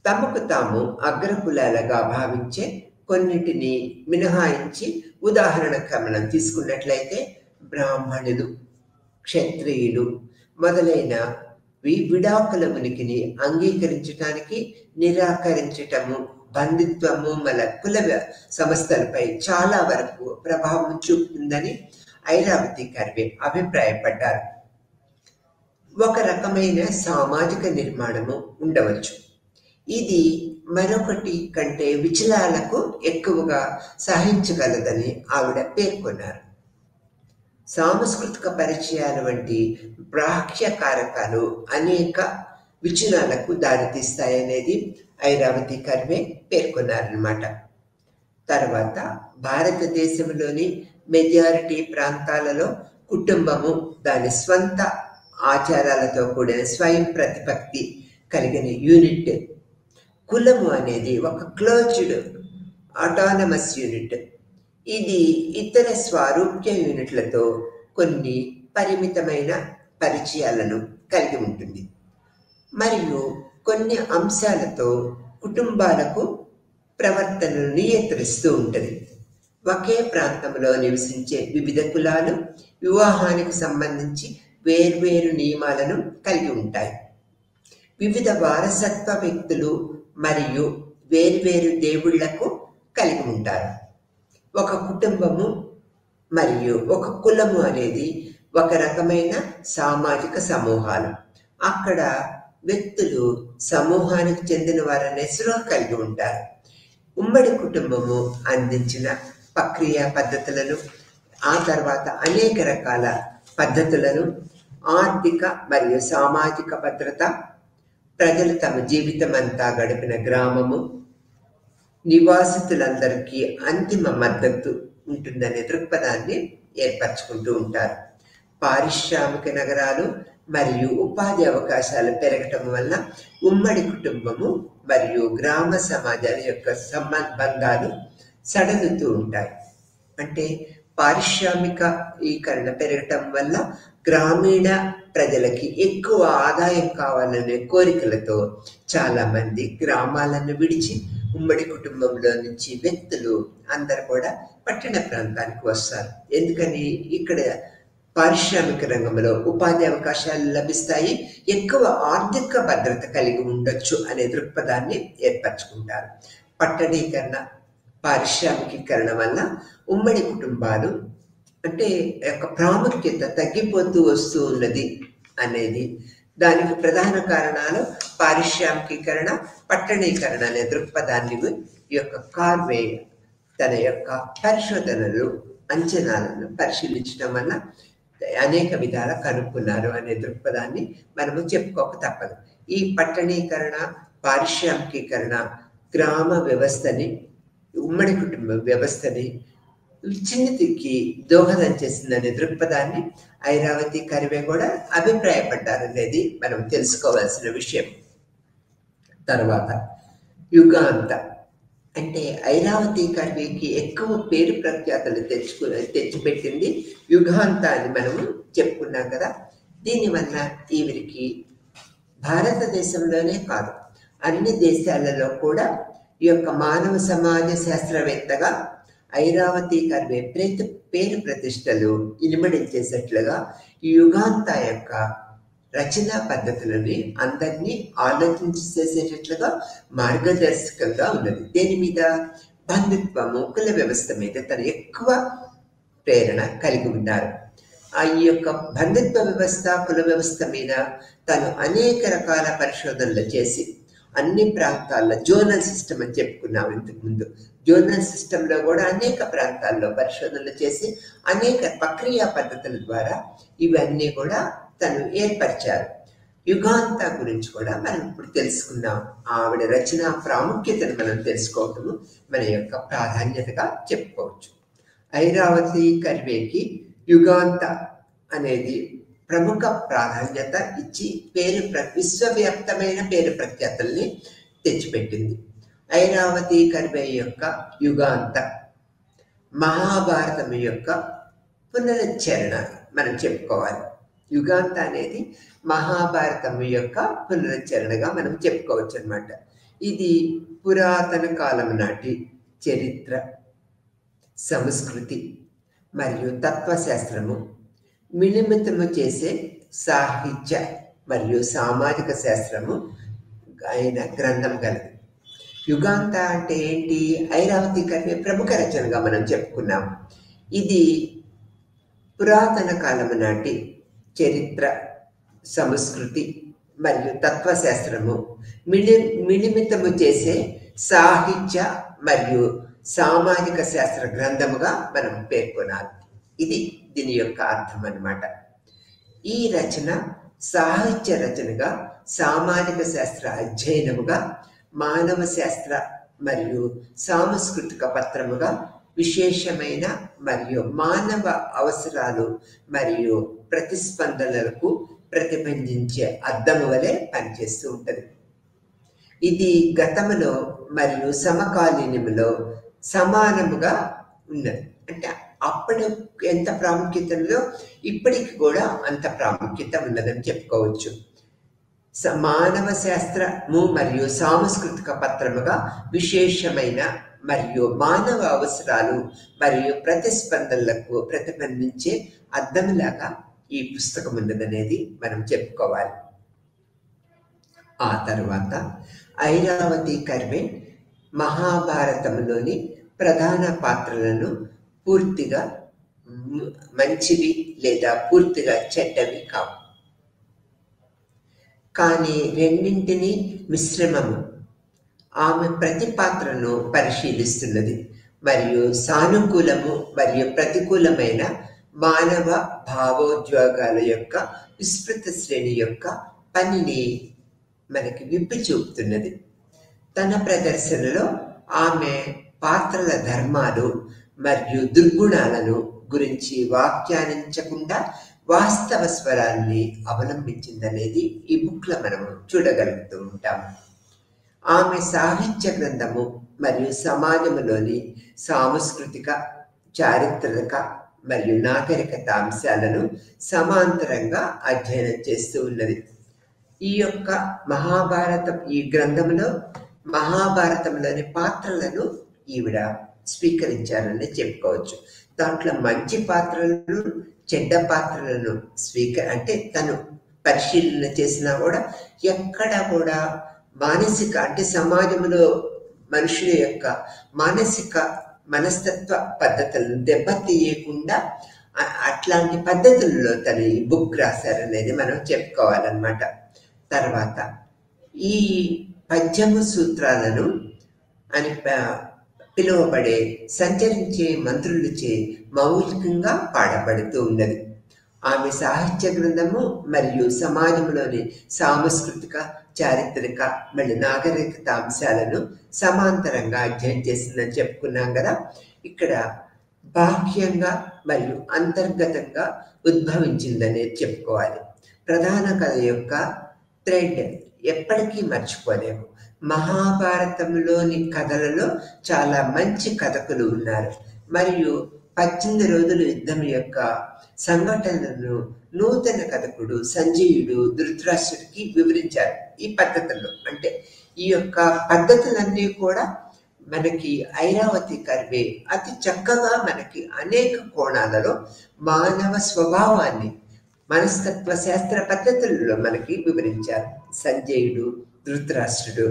తమకు తాము అగ్రకులాలుగా భావించే కొన్నిటిని మినహాయించి ఉదాహరణకు మనం తీసుకున్నట్లయితే బ్రాహ్మణులు, క్షత్రియులు మొదలైన విడాకుల ఉనికిని అంగీకరించటానికి నిరాకరించటము బంధుత్వము కుల సంస్థలపై చాలా వరకు ప్రభావం చూపుతుందని ఐరావతి కర్వే అభిప్రాయపడ్డారు. ఒక రకమైన సామాజిక నిర్మాణము ఉండవచ్చు, ఇది మరొకటి కంటే విచలాలకు ఎక్కువగా సహించగలదని ఆవిడ పేర్కొన్నారు. సాంస్కృతిక పరిచయాల వంటి బాహ్య కారకాలు అనేక విచలనాలకు దారితీస్తాయనేది ఐరావతి కర్వే పేర్కొన్నారన్నమాట. తర్వాత భారతదేశంలోని మెజారిటీ ప్రాంతాలలో కుటుంబము దాని స్వంత ఆచారాలతో కూడిన స్వయం ప్రతిపత్తి కలిగిన యూనిట్. కులము అనేది ఒక క్లోజ్డ్ ఆటానమస్ యూనిట్. ఇది ఇతర స్వారూప్య యూనిట్లతో కొన్ని పరిమితమైన పరిచయాలను కలిగి ఉంటుంది మరియు కొన్ని అంశాలతో కుటుంబాలకు ప్రవర్తనను నియంత్రిస్తూ ఉంటుంది. ఒకే ప్రాంతంలో నివసించే వివిధ కులాలు వివాహానికి సంబంధించి వేర్వేరు నియమాలను కలిగి ఉంటాయి. వివిధ వారసత్వ వ్యక్తులు మరియు వేర్వేరు దేవుళ్లకు కలిగి ఉంటారు. ఒక కుటుంబము మరియు ఒక కులము అనేది ఒక రకమైన సామాజిక సమూహాలు. అక్కడ వ్యక్తులు సమూహానికి చెందిన వారనే స్పృహ కలిగి ఉంటారు. ఉమ్మడి కుటుంబము అందించిన ప్రక్రియ పద్ధతులను, ఆ తర్వాత అనేక రకాల పద్ధతులను, ఆర్థిక మరియు సామాజిక భద్రత, ప్రజలు తమ జీవితం అంతా గడిపిన గ్రామము, నివాసితులందరికీ అంతిమ మద్దతు ఉంటుందనే దృక్పథాన్ని ఏర్పరచుకుంటూ ఉంటారు. పారిశ్రామిక నగరాలు మరియు ఉపాధి అవకాశాలు పెరగటం వల్ల ఉమ్మడి కుటుంబము మరియు గ్రామ సమాజాల యొక్క సంబంధాలు సడలుతూ ఉంటాయి. అంటే పారిశ్రామికీకరణ పెరగటం వల్ల గ్రామీణ ప్రజలకి ఎక్కువ ఆదాయం కావాలనే కోరికలతో చాలామంది గ్రామాలను విడిచి ఉమ్మడి కుటుంబంలో నుంచి వ్యక్తులు అందరు కూడా పట్టణ ప్రాంతానికి వస్తారు. ఎందుకని ఇక్కడ పారిశ్రామిక రంగంలో ఉపాధి అవకాశాలు లభిస్తాయి, ఎక్కువ ఆర్థిక భద్రత కలిగి ఉండొచ్చు అనే దృక్పథాన్ని ఏర్పరచుకుంటారు. పట్టణీకరణ, పారిశ్రామికీకరణ వల్ల ఉమ్మడి కుటుంబాలు అంటే యొక్క ప్రాముఖ్యత తగ్గిపోతూ వస్తూ ఉన్నది అనేది దానికి ప్రధాన కారణాలు పారిశ్రామికీకరణ, పట్టణీకరణ అనే దృక్పథాన్ని ఈ యొక్క కార్వే తన యొక్క పరిశోధనలు, అంచనాలను పరిశీలించడం వల్ల అనేక విధాల కనుక్కున్నారు అనే దృక్పథాన్ని మనము చెప్పుకోక తప్పదు. ఈ పట్టణీకరణ, పారిశ్రామికీకరణ గ్రామ వ్యవస్థని, ఉమ్మడి కుటుంబ వ్యవస్థని విచ్ఛిన్నతికి దోహదం చేసిందనే దృక్పథాన్ని ఐరావతి కర్వే కూడా అభిప్రాయపడ్డారనేది మనం తెలుసుకోవాల్సిన విషయం. తర్వాత యుగాంత అంటే ఐరావతి కర్వేకి ఎక్కువ పేరు ప్రఖ్యాతలు తెచ్చిపెట్టింది యుగాంత అని మనము చెప్పుకున్నాం కదా. దీనివల్ల ఈవిరికి భారతదేశంలోనే కాదు అన్ని దేశాలలో కూడా ఈ యొక్క మానవ సమాజ శాస్త్రవేత్తగా ఐరావతి కర్వే పేరు ప్రతిష్టలు ఇనుమడించేసేట్లుగా ఈ యుగాంత యొక్క రచనా పద్ధతులని అందరినీ ఆలోచించేసేటట్లుగా మార్గదర్శకంగా ఉన్నది. దేని మీద? బంధుత్వము, కుల వ్యవస్థ మీద తను ఎక్కువ ప్రేరణ కలిగి ఉన్నారు. ఈ యొక్క బంధుత్వ వ్యవస్థ, కుల వ్యవస్థ మీద తను అనేక రకాల పరిశోధనలు చేసి అన్ని ప్రాంతాల్లో జోనల్ సిస్టమ్ అని చెప్పుకున్నాం ఇంతకుముందు. జోనల్ సిస్టంలో కూడా అనేక ప్రాంతాల్లో పరిశోధనలు చేసి అనేక ప్రక్రియ పద్ధతుల ద్వారా ఇవన్నీ కూడా తను ఏర్పరిచారు. యుగాంత గురించి కూడా మనం ఇప్పుడు తెలుసుకుందాం. ఆవిడ రచన ప్రాముఖ్యతను మనం తెలుసుకోవటము మన యొక్క ప్రాధాన్యతగా చెప్పుకోవచ్చు. ఐరావతి కర్వేకి యుగాంత అనేది ప్రముఖ ప్రాధాన్యత ఇచ్చి విశ్వవ్యాప్తమైన పేరు ప్రఖ్యాతల్ని తెచ్చిపెట్టింది. ఐరావతి కర్వే యొక్క యుగాంత మహాభారతం యొక్క పునరుచ్చరణ మనం చెప్పుకోవాలి. యుగాంత అనేది మహాభారతం యొక్క పునరుచ్చరణగా మనం చెప్పుకోవచ్చు అన్నమాట. ఇది పురాతన కాలం నాటి చరిత్ర, సంస్కృతి మరియు తత్వశాస్త్రము మిళిమితము చేసే సాహిత్య మరియు సామాజిక శాస్త్రము అయిన గ్రంథం కలదు. యుగాంత అంటే ఏంటి? ఐరావతి కర్వే ప్రముఖ రచనగా మనం చెప్పుకున్నాం. ఇది పురాతన కాలము నాటి చరిత్ర, సంస్కృతి మరియు తత్వశాస్త్రము మిళిమితము చేసే సాహిత్య మరియు సామాజిక శాస్త్ర గ్రంథముగా మనం పేర్కొనాలి. ఇది దీని యొక్క అర్థం అన్నమాట. ఈ రచన సాహిత్య రచనగా, సామాజిక శాస్త్ర అధ్యయనముగా, మానవ శాస్త్ర మరియు సాంస్కృతిక పత్రముగా విశేషమైన మరియు మానవ అవసరాలు మరియు ప్రతిస్పందనలకు ప్రతిబింబించే అద్దము వలె పనిచేస్తూ ఉంటుంది. ఇది గతములో మరియు సమకాలీనములో సమానముగా ఉన్నది. అంటే అప్పుడు ఎంత ప్రాముఖ్యతలో ఇప్పటికి కూడా అంత ప్రాముఖ్యత ఉన్నదని చెప్పుకోవచ్చు. మానవ శాస్త్రము మరియు సాంస్కృతిక పత్రముగా విశేషమైన మరియు మానవ అవసరాలు మరియు ప్రతిస్పందనలకు ప్రతిబింబించే అద్దములాగా ఈ పుస్తకం ఉన్నదనేది మనం చెప్పుకోవాలి. ఆ తర్వాత ఐరావతి కర్వే మహాభారతంలోని ప్రధాన పాత్రలను పూర్తిగా మంచివి లేదా పూర్తిగా చెడ్డవి కావు, కానీ రెండింటినీ మిశ్రమము ఆమె ప్రతి పాత్రను పరిశీలిస్తున్నది మరియు సానుకూలము మరియు ప్రతికూలమైన మానవ భావోద్వేగాల యొక్క విస్తృత శ్రేణి యొక్క పనిని మనకి విప్పి చూపుతున్నది. తన ప్రదర్శనలో ఆమె పాత్రల ధర్మాలు మరియు దుర్గుణాలను గురించి వ్యాఖ్యానించకుండా వాస్తవ స్వరాన్ని అవలంబించిందనేది ఈ బుక్లో మనము చూడగలుగుతూ ఉంటాము. ఆమె సాహిత్య గ్రంథము మరియు సమాజంలోని సాంస్కృతిక, చారిత్రక మరియు నాగరికత అంశాలను సమాంతరంగా అధ్యయనం చేస్తూ ఉన్నది. ఈ యొక్క ఈ గ్రంథంలో మహాభారతంలోని పాత్రలను ఈవిడ స్వీకరించారని చెప్పుకోవచ్చు. దాంట్లో మంచి పాత్రలను, చెడ్డ పాత్రలను అంటే తను పరిశీలన చేసినా కూడా ఎక్కడ కూడా మానసిక అంటే సమాజంలో మనుషుల యొక్క మనస్తత్వ పద్ధతులను దెబ్బతీయకుండా అట్లాంటి పద్ధతుల్లో తను ఈ బుక్ రాశారనేది మనం చెప్పుకోవాలన్నమాట. తర్వాత ఈ పద్యము సూత్రాలను అని పిలువబడే సంచరించే మంత్రులచే మౌలికంగా పాడబడుతూ ఉన్నది. ఆమె సాహిత్య గ్రంథము మరియు సమాజంలోని సాంస్కృతిక, చారిత్రక మరియు నాగరికత అంశాలను సమాంతరంగా అధ్యయనం చేసిందని చెప్పుకున్నాం కదా. ఇక్కడ బాహ్యంగా మరియు అంతర్గతంగా ఉద్భవించిందనేది చెప్పుకోవాలి. ప్రధాన కథ యొక్క థ్రెడ్ ఎప్పటికీ మర్చిపోలేము. మహాభారతంలోని కథలలో చాలా మంచి కథకులు ఉన్నారు మరియు 18 రోజుల యుద్ధం యొక్క సంఘటనలను నూతన కథకుడు సంజయుడు ధృతరాష్ట్రుడికి వివరించారు. ఈ పద్ధతుల్లో అంటే ఈ యొక్క పద్ధతులన్నీ కూడా మనకి ఐరావతి కర్వే అతి చక్కగా మనకి అనేక కోణాలలో మానవ స్వభావాన్ని మనస్తత్వ శాస్త్ర పద్ధతులలో మనకి వివరించారు. సంజయుడు, ధృతరాష్ట్రుడు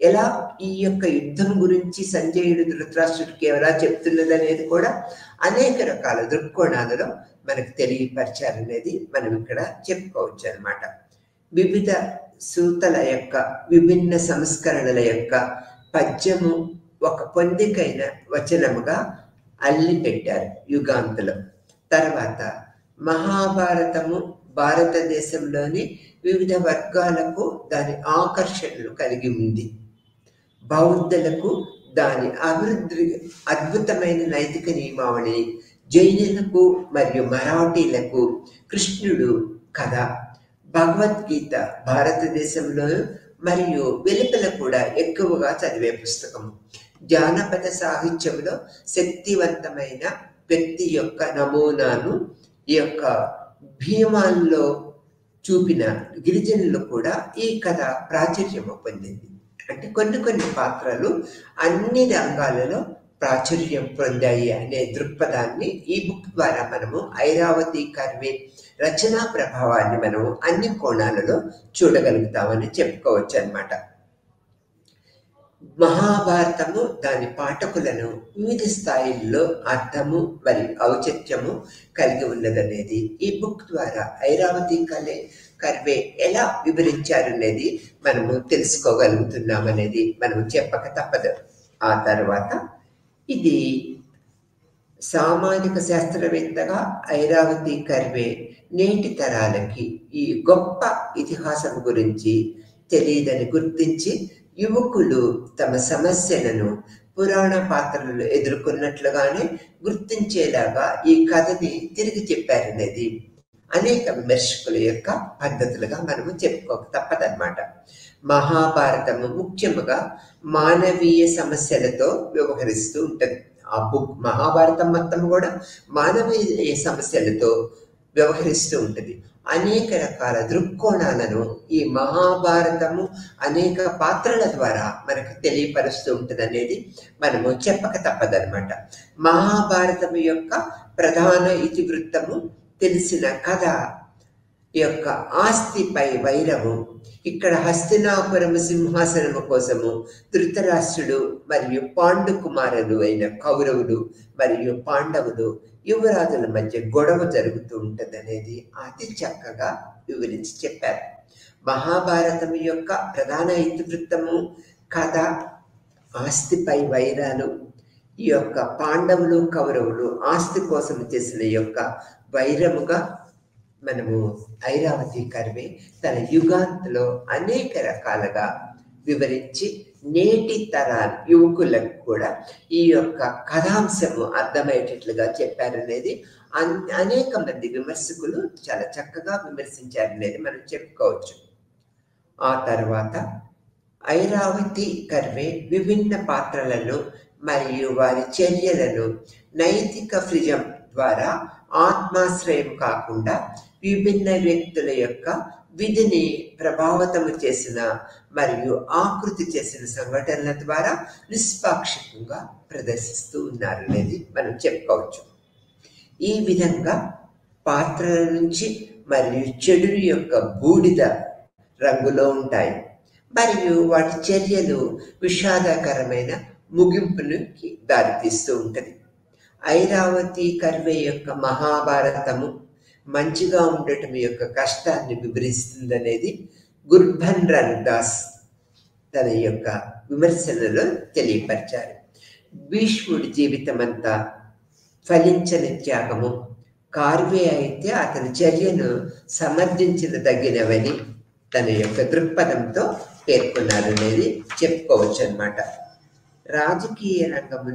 ఎలా ఈ యొక్క యుద్ధం గురించి సంజయుడు ధృతరాష్ట్రుడికి ఎలా చెప్తున్నది అనేది కూడా అనేక రకాల దృక్కోణాలలో మనకు తెలియపరిచారనేది మనం ఇక్కడ చెప్పుకోవచ్చు అన్నమాట. వివిధ సూతల యొక్క విభిన్న సంస్కరణల యొక్క పద్యము ఒక పొందికైన వచనముగా అల్లి పెట్టారు యుగాంతులు. తర్వాత మహాభారతము భారతదేశంలోని వివిధ వర్గాలకు దాని ఆకర్షణలు కలిగి ఉంది. బౌద్ధులకు దాని అద్భుతమైన నైతిక నియమావళి, జైనులకు మరియు మరాఠీలకు కృష్ణుడు కథ, భగవద్గీత భారతదేశంలో మరియు వెలుపల కూడా ఎక్కువగా చదివే పుస్తకము. జానపద సాహిత్యంలో శక్తివంతమైన వ్యక్తి యొక్క నమూనాను ఈ యొక్క భీమాల్లో చూపిన గిరిజనులు కూడా ఈ కథ ప్రాచుర్యము పొందింది. అంటే కొన్ని పాత్రలు అన్ని రంగాలలో ప్రాచుర్యం పొందాయి అనే దృక్పథాన్ని ఈ బుక్ ద్వారా మనము ఐరావతి కర్వే రచనా ప్రభావాన్ని మనము అన్ని కోణాలలో చూడగలుగుతామని చెప్పుకోవచ్చు అన్నమాట. మహాభారతము దాని పాఠకులను వివిధ స్థాయిల్లో అర్థము మరియు ఔచిత్యము కలిగి ఉన్నదనేది ఈ బుక్ ద్వారా ఐరావతి కర్వే ఎలా వివరించారనేది మనము తెలుసుకోగలుగుతున్నామనేది మనం చెప్పక తప్పదు. ఆ తర్వాత ఇది సామాజిక శాస్త్రవేత్తగా ఐరావతి కర్వే నేటి తరాలకి ఈ గొప్ప ఇతిహాసం గురించి తెలియదని గుర్తించి యువకులు తమ సమస్యలను పురాణ పాత్రలు ఎదుర్కొన్నట్లుగానే గుర్తించేలాగా ఈ కథని తిరిగి చెప్పారనేది అనేక విమర్శకుల యొక్క పద్ధతులుగా మనము చెప్పుకోక తప్పదన్నమాట. మహాభారతము ముఖ్యముగా మానవీయ సమస్యలతో వ్యవహరిస్తూ ఉంటుంది. ఆ బుక్ మహాభారతం మొత్తం కూడా మానవీయ సమస్యలతో వ్యవహరిస్తూ ఉంటుంది. అనేక రకాల దృక్కోణాలను ఈ మహాభారతము అనేక పాత్రల ద్వారా మనకు తెలియపరుస్తూ ఉంటుంది అనేది మనము చెప్పక తప్పదన్నమాట. మహాభారతము యొక్క ప్రధాన ఇతివృత్తము తెలిసిన కథ యొక్క ఆస్తిపై వైరము. ఇక్కడ హస్తినాపురము సింహాసనము కోసము ధృతరాష్ట్రుడు మరియు పాండు కుమారులు అయిన కౌరవులు మరియు పాండవులు యువరాజుల మధ్య గొడవ జరుగుతూ ఉంటుంది అనేది అతి చక్కగా వివరించి చెప్పారు. మహాభారతం యొక్క ప్రధాన ఇతివృత్తము కథ ఆస్తిపై వైరాలు, ఈ యొక్క పాండవులు కౌరవులు ఆస్తి కోసం చేసిన ఈ యొక్క వైరముగా మనము ఐరావతి కర్వే తన యుగాంతలో అనేక రకాలుగా వివరించి నేటి తరాల యువకులకు కూడా ఈ యొక్క కథాంశము అర్థమయ్యేటట్లుగా చెప్పారనేది అనేక మంది విమర్శకులు చాలా చక్కగా విమర్శించారనేది మనం చెప్పుకోవచ్చు. ఆ తర్వాత ఐరావతి కర్వే విభిన్న పాత్రలను మరియు వారి చర్యలను నైతిక ఫ్రిజం ద్వారా ఆత్మాశ్రయం కాకుండా విభిన్న వ్యక్తుల యొక్క విధిని ప్రభావితము చేసిన మరియు ఆకృతి చేసిన సంఘటనల ద్వారా నిష్పాక్షికంగా ప్రదర్శిస్తూ ఉన్నారు అనేది మనం చెప్పుకోవచ్చు. ఈ విధంగా పాత్రల నుంచి మరియు చెడు యొక్క బూడిద రంగులో ఉంటాయి మరియు వాటి చర్యలు విషాదకరమైన ముగింపునికి దారితీస్తూ ఉంటుంది. ఐరావతి కర్వే యొక్క మహాభారతము మంచిగా ఉండటం యొక్క కష్టాన్ని వివరిస్తుందనేది గుర్భన్ దాస్ తన యొక్క విమర్శనలో తెలియపరిచారు. భీష్ముడి జీవితం అంతా ఫలించని త్యాగము, కార్వే అయితే అతని చర్యను సమర్థించదగినవని తన యొక్క దృక్పథంతో పేర్కొన్నారనేది చెప్పుకోవచ్చు అన్నమాట. రాజకీయ రంగము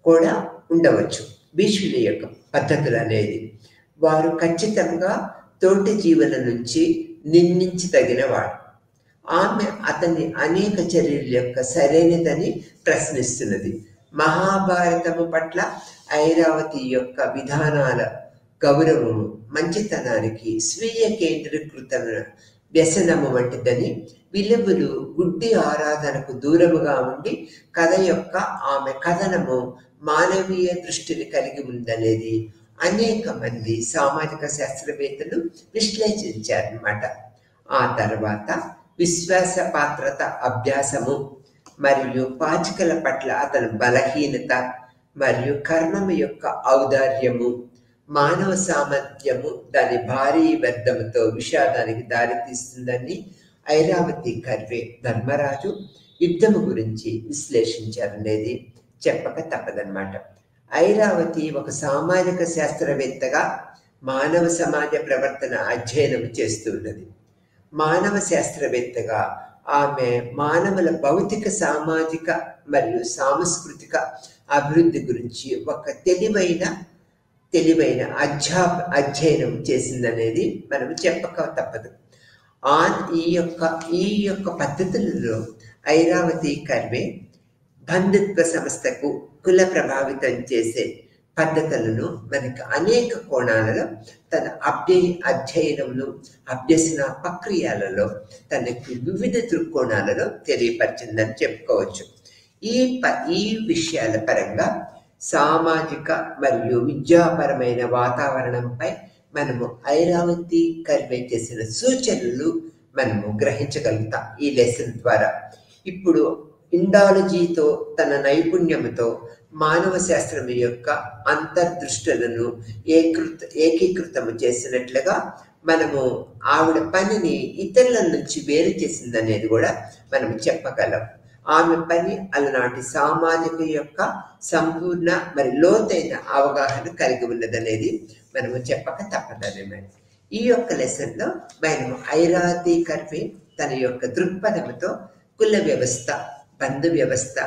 కూడా ఉండవచ్చు భీష్ముని యొక్క పద్ధతులు అనేది. వారు ఖచ్చితంగా తోటి జీవుల నుంచి నిందించదగినవాడు. ఆమె అతని అనేక చర్యల యొక్క సరైనదని ప్రశ్నిస్తున్నది. మహాభారతము పట్ల ఐరావతి యొక్క విధానాల గౌరవము మంచితనానికి స్వీయ కేంద్రీకృత వ్యసనము వంటిదని, విలువలు గుడ్డి ఆరాధనకు దూరముగా ఉండి కథ యొక్క ఆమె కథనము మానవీయ దృష్టిని కలిగి ఉందనేది అనేక మంది సామాజిక శాస్త్రవేత్తలు విశ్లేషించారన్నమాట. ఆ తర్వాత విశ్వాసపాత్రత అభ్యాసము మరియు పాచికల పట్ల అతని బలహీనత మరియు కర్మము యొక్క ఔదార్యము, మానవ సామర్థ్యము దాని భారీ వ్యర్థముతో విషాదానికి దారితీస్తుందని ఐరావతి కర్వే ధర్మరాజు యుద్ధము గురించి విశ్లేషించారనేది చెప్పక తప్పదన్నమాట. ఐరావతి ఒక సామాజిక శాస్త్రవేత్తగా మానవ సమాజ ప్రవర్తన అధ్యయనం చేస్తున్నది. మానవ శాస్త్రవేత్తగా ఆమె మానవుల భౌతిక, సామాజిక మరియు సాంస్కృతిక అభివృద్ధి గురించి ఒక తెలివైన అధ్యయనం చేసిందనేది మనం చెప్పక తప్పదు. ఈ యొక్క పద్ధతులలో ఐరావతి కర్వే బంధుత్వ సంస్థకు కుల ప్రభావితం చేసే పద్ధతులను మనకు అనేక కోణాలలో తన అధ్యయనమును అభ్యసన ప్రక్రియలలో తనకి వివిధ దృక్కోణాలలో తెలియపరిచిందని చెప్పుకోవచ్చు. ఈ విషయాల పరంగా సామాజిక మరియు విద్యాపరమైన వాతావరణంపై మనము ఐరావతి కర్వే చేసిన సూచనలు మనము గ్రహించగలుగుతాం ఈ లెసన్ ద్వారా. ఇప్పుడు ఇండాలజీతో తన నైపుణ్యంతో మానవ శాస్త్రం యొక్క అంతర్దృష్టులను ఏకీకృతము చేసినట్లుగా మనము ఆవిడ పనిని ఇతరుల నుంచి వేరు చేసిందనేది కూడా మనం చెప్పగలం. ఆమె పని అలనాటి సామాజిక యొక్క సంపూర్ణ మరి లోతైన అవగాహన కలిగి ఉన్నదనేది మనము చెప్పక తప్పదన్నమాట. ఈ యొక్క లెసన్లో మనము ఐరావతి కర్వే తన యొక్క దృక్పథంతో కుల వ్యవస్థ, బంధు వ్యవస్థ,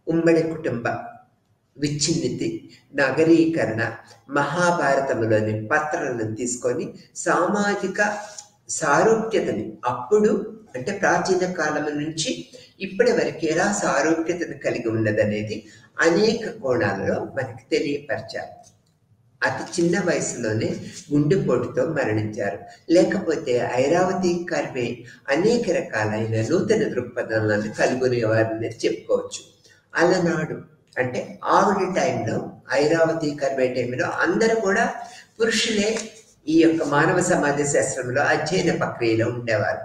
ఉమ్మడి కుటుంబ విచ్ఛిన్నతి, నగరీకరణ, మహాభారతంలోని పత్రాలను తీసుకొని సామాజిక సారూప్యతని అప్పుడు అంటే ప్రాచీన కాలం నుంచి ఇప్పటి వరకు ఎలా సారూప్యతను కలిగి ఉన్నదనేది అనేక కోణాలలో మనకి తెలియపరిచారు. అతి చిన్న వయసులోనే గుండెపోటుతో మరణించారు. లేకపోతే ఐరావతి కర్వే అనేక రకాలైన నూతన దృక్పథాలను కలుగునేవారని చెప్పుకోవచ్చు. అలనాడు అంటే ఆవిడ టైంలో, ఐరావతి కర్వే టైంలో అందరూ కూడా పురుషులే ఈ యొక్క మానవ సమాజ శాస్త్రంలో అధ్యయన ప్రక్రియలో ఉండేవారు.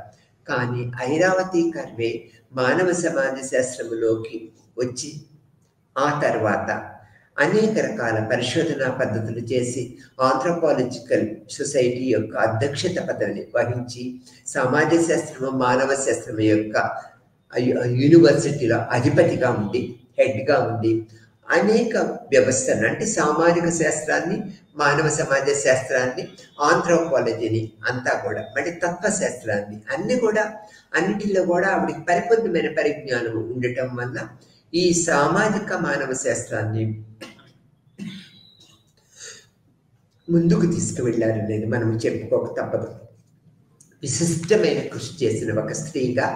కానీ ఐరావతి కర్వే మానవ సమాజ శాస్త్రంలోకి వచ్చి ఆ తర్వాత అనేక రకాల పరిశోధనా పద్ధతులు చేసి ఆంథ్రోపాలజికల్ సొసైటీ యొక్క అధ్యక్షత పదవిని వహించి సమాజ శాస్త్రము, మానవ శాస్త్రం యొక్క యూనివర్సిటీలో అధిపతిగా ఉండి, హెడ్గా ఉండి అనేక వ్యవస్థలను అంటే సామాజిక శాస్త్రాన్ని, మానవ సమాజ శాస్త్రాన్ని, ఆంథ్రోపాలజీని అంతా కూడా అంటే తత్వశాస్త్రాన్ని అన్ని కూడా అన్నిటిలో కూడా ఆవిడకి పరిపూర్ణమైన పరిజ్ఞానం ఉండటం వల్ల ఈ సామాజిక మానవ శాస్త్రాన్ని ముందుకు తీసుకువెళ్ళారనేది మనం చెప్పుకోక తప్పదు. విశిష్టమైన కృషి చేసిన ఒక స్త్రీగా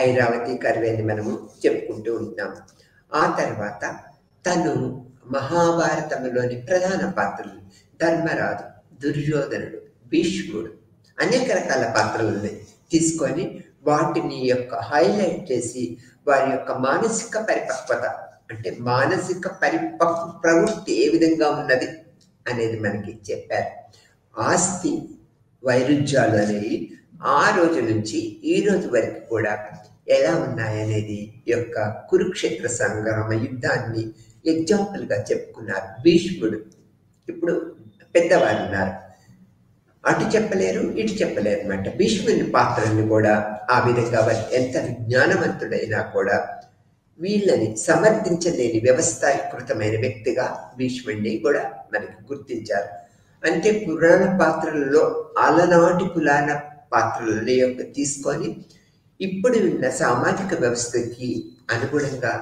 ఐరావతి కర్వేని మనము చెప్పుకుంటూ ఉంటాం. ఆ తర్వాత తను మహాభారతంలోని ప్రధాన పాత్రలు ధర్మరాజు, దుర్యోధనుడు, భీష్ముడు అనేక రకాల పాత్రలని తీసుకొని వాటిని యొక్క హైలైట్ చేసి వారి యొక్క మానసిక పరిపక్వత అంటే మానసిక ప్రవృత్తి ఏ విధంగా ఉన్నది అనేది మనకి చెప్పారు. ఆస్తి వైరుధ్యాలు అనేవి ఆ రోజు నుంచి ఈ రోజు వరకు కూడా ఎలా ఉన్నాయనేది యొక్క కురుక్షేత్ర సంగ్రామ యుద్ధాన్ని ఎగ్జాంపుల్గా చెప్పుకున్నారు. భీష్ముడు ఇప్పుడు పెద్దవారు ఉన్నారు, అటు చెప్పలేరు ఇటు చెప్పలేరు అనమాట. భీష్ముని పాత్రని కూడా ఆ విధంగా ఎంత విజ్ఞానవంతుడైనా కూడా వీళ్ళని సమర్థించలేని వ్యవస్థీకృతమైన వ్యక్తిగా భీష్ముడిని కూడా మనకి గుర్తించారు. అంటే పురాణ పాత్రలలో అలనాటి పురాణ పాత్రల యొక్క తీసుకొని ఇప్పుడు ఉన్న సామాజిక వ్యవస్థకి అనుగుణంగా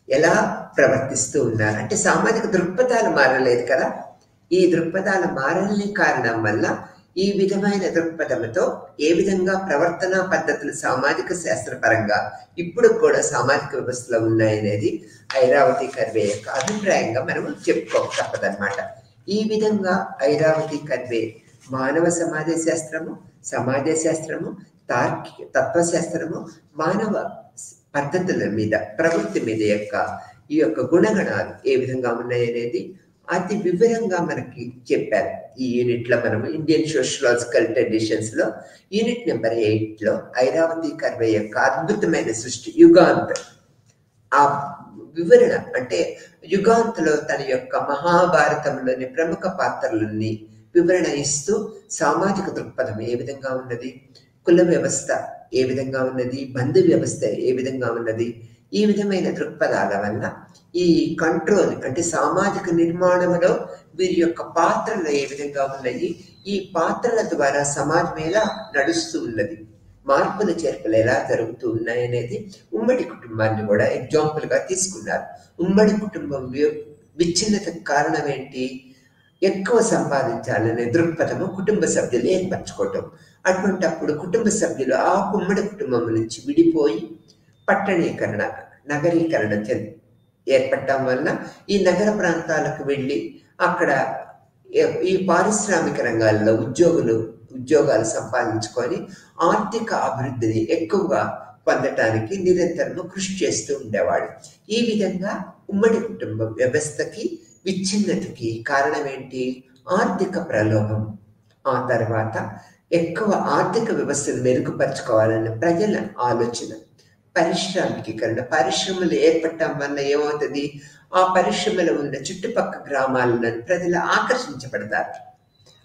ఎలా ప్రవర్తిస్తూ ఉన్నారు అంటే సామాజిక దృక్పథాలు మారలేదు కదా. ఈ దృక్పథాలు మారని కారణం వల్ల ఈ విధమైన దృక్పథంతో ఏ విధంగా ప్రవర్తనా పద్ధతులు సామాజిక శాస్త్రపరంగా ఇప్పుడు కూడా సామాజిక వ్యవస్థలో ఉన్నాయనేది ఐరావతి కర్వే యొక్క అభిప్రాయంగా మనం చెప్పుకోక తప్పదన్నమాట. ఈ విధంగా ఐరావతి కర్వే మానవ సమాజ శాస్త్రము, సమాజ శాస్త్రము, తార్కిక తత్వశాస్త్రము, మానవ పద్ధతుల మీద ప్రవృత్తి మీద ఈ యొక్క గుణగణాలు ఏ విధంగా ఉన్నాయనేది అతి వివరంగా మనకి చెప్పారు. ఈ యూనిట్లో మనము ఇండియన్ సోషలాజికల్ ట్రెడిషన్స్ లో యూనిట్ నెంబర్ 8లో ఐరావతి కర్వే యొక్క అద్భుతమైన సృష్టి యుగాంత్ ఆ వివరణ అంటే యుగాంత్లో తన యొక్క మహాభారతంలోని ప్రముఖ పాత్రలని వివరణ ఇస్తూ సామాజిక దృక్పథం ఏ విధంగా ఉన్నది, కుల వ్యవస్థ ఏ విధంగా ఉన్నది, బంధు వ్యవస్థ ఏ విధంగా ఉన్నది, ఈ విధమైన దృక్పథాల వల్ల ఈ కంట్రోల్ అంటే సామాజిక నిర్మాణంలో వీరి యొక్క పాత్రలు ఏ విధంగా ఉన్నాయి, ఈ పాత్రల ద్వారా సమాజం ఎలా నడుస్తూ ఉన్నది, మార్పుల చేర్పులు ఎలా జరుగుతూ ఉన్నాయనేది ఉమ్మడి కుటుంబాన్ని కూడా ఎగ్జాంపుల్గా తీసుకున్నారు. ఉమ్మడి కుటుంబం విచ్ఛిన్నతకు కారణం ఏంటి? ఎక్కువ సంపాదించాలనే దృక్పథము కుటుంబ సభ్యులు ఏర్పరచుకోవటం. అటువంటప్పుడు కుటుంబ సభ్యులు ఆ ఉమ్మడి కుటుంబం నుంచి విడిపోయి పట్టణీకరణ, నగరీకరణ ఏర్పడటం వల్ల ఈ నగర ప్రాంతాలకు వెళ్ళి అక్కడ ఈ పారిశ్రామిక రంగాల్లో ఉద్యోగాలు సంపాదించుకొని ఆర్థిక అభివృద్ధిని ఎక్కువగా పొందటానికి నిరంతరం కృషి చేస్తూ ఉండేవాడు. ఈ విధంగా ఉమ్మడి కుటుంబ వ్యవస్థకి విచ్ఛిన్నతకి కారణం ఏంటి? ఆర్థిక ప్రలోభం. ఆ తర్వాత ఎక్కువ ఆర్థిక వ్యవస్థను మెరుగుపరచుకోవాలన్న ప్రజల ఆలోచన, పారిశ్రామికీకరణ, పరిశ్రమలు ఏర్పడటం వల్ల ఏమవుతుంది? ఆ పరిశ్రమలో ఉన్న చుట్టుపక్కల గ్రామాలను ప్రజలు ఆకర్షించబడతారు.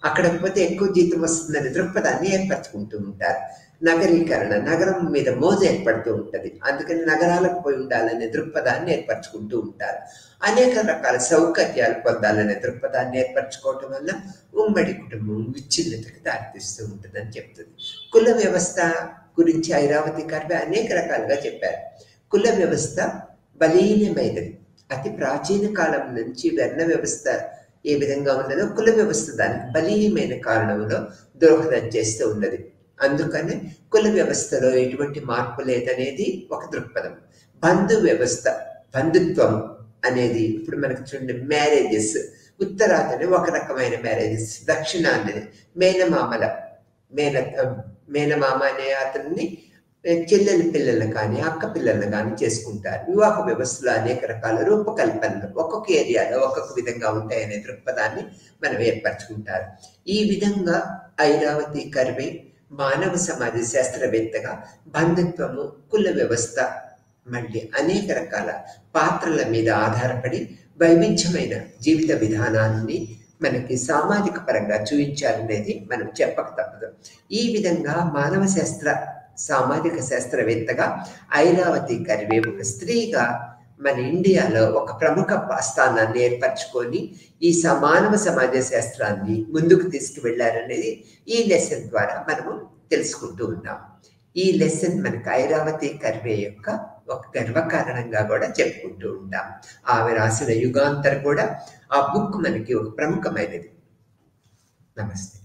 అక్కడికి పోతే ఎక్కువ జీతం వస్తుందనే దృక్పథాన్ని ఏర్పరచుకుంటూ ఉంటారు. నగరీకరణ, నగరం మీద మోజు ఏర్పడుతూ ఉంటుంది, అందుకని నగరాలకు పోయి ఉండాలనే దృక్పథాన్ని ఏర్పరచుకుంటూ ఉంటారు. అనేక రకాల సౌకర్యాలు పొందాలనే దృక్పథాన్ని ఏర్పరచుకోవటం వల్ల ఉమ్మడి కుటుంబం విచ్ఛిన్నతకు దారితీస్తూ ఉంటుందని చెప్తుంది. కుల వ్యవస్థ గురించి ఐరావతి కర్వే అనేక రకాలుగా చెప్పారు. కుల వ్యవస్థ బలీనమైనది. అతి ప్రాచీన కాలం నుంచి వర్ణ వ్యవస్థ ఏ విధంగా ఉన్నదో కుల వ్యవస్థ దానికి బలీయమైన కారణంలో దోహదం చేస్తూ ఉన్నది. అందుకనే కుల వ్యవస్థలో ఎటువంటి మార్పు లేదనేది ఒక దృక్పథం. బంధు వ్యవస్థ, బంధుత్వం అనేది ఇప్పుడు మనకు చూడండి, మ్యారేజెస్ ఉత్తరాదని ఒక రకమైన మ్యారేజెస్, దక్షిణాన్ని మేనమామ అనే అతన్ని చెల్లెలి పిల్లలను కానీ అక్క పిల్లలను కానీ చేసుకుంటారు. వివాహ వ్యవస్థలో అనేక రకాల రూపకల్పనలు ఒక్కొక్క ఏరియాలో ఒక్కొక్క విధంగా ఉంటాయనే దృక్పథాన్ని మనం ఏర్పరచుకుంటారు. ఈ విధంగా ఐరావతి కర్వే మానవ సమాజ శాస్త్రవేత్తగా బంధుత్వము, కుల వ్యవస్థ మళ్ళీ అనేక రకాల పాత్రల మీద ఆధారపడి వైవిధ్యమైన జీవిత విధానాన్ని మనకి సామాజిక పరంగా చూపించాలనేది మనం చెప్పక తప్పదు. ఈ విధంగా మానవ శాస్త్ర సామాజిక శాస్త్రవేత్తగా ఐరావతి కర్వే ఒక స్త్రీగా మన ఇండియాలో ఒక ప్రముఖ స్థానాన్ని ఏర్పరచుకొని ఈ మానవ సమాజ శాస్త్రాన్ని ముందుకు తీసుకువెళ్ళారనేది ఈ లెసన్ ద్వారా మనము తెలుసుకుంటూ ఉన్నాం. ఈ లెసన్ మనకు ఐరావతి కర్వే యొక్క ఒక గర్వకారణంగా కూడా చెప్పుకుంటూ ఉంటాం. ఆమె రాసిన యుగాంతర్ కూడా ఆ బుక్ మనకి ఒక ప్రముఖమైనది. నమస్తే.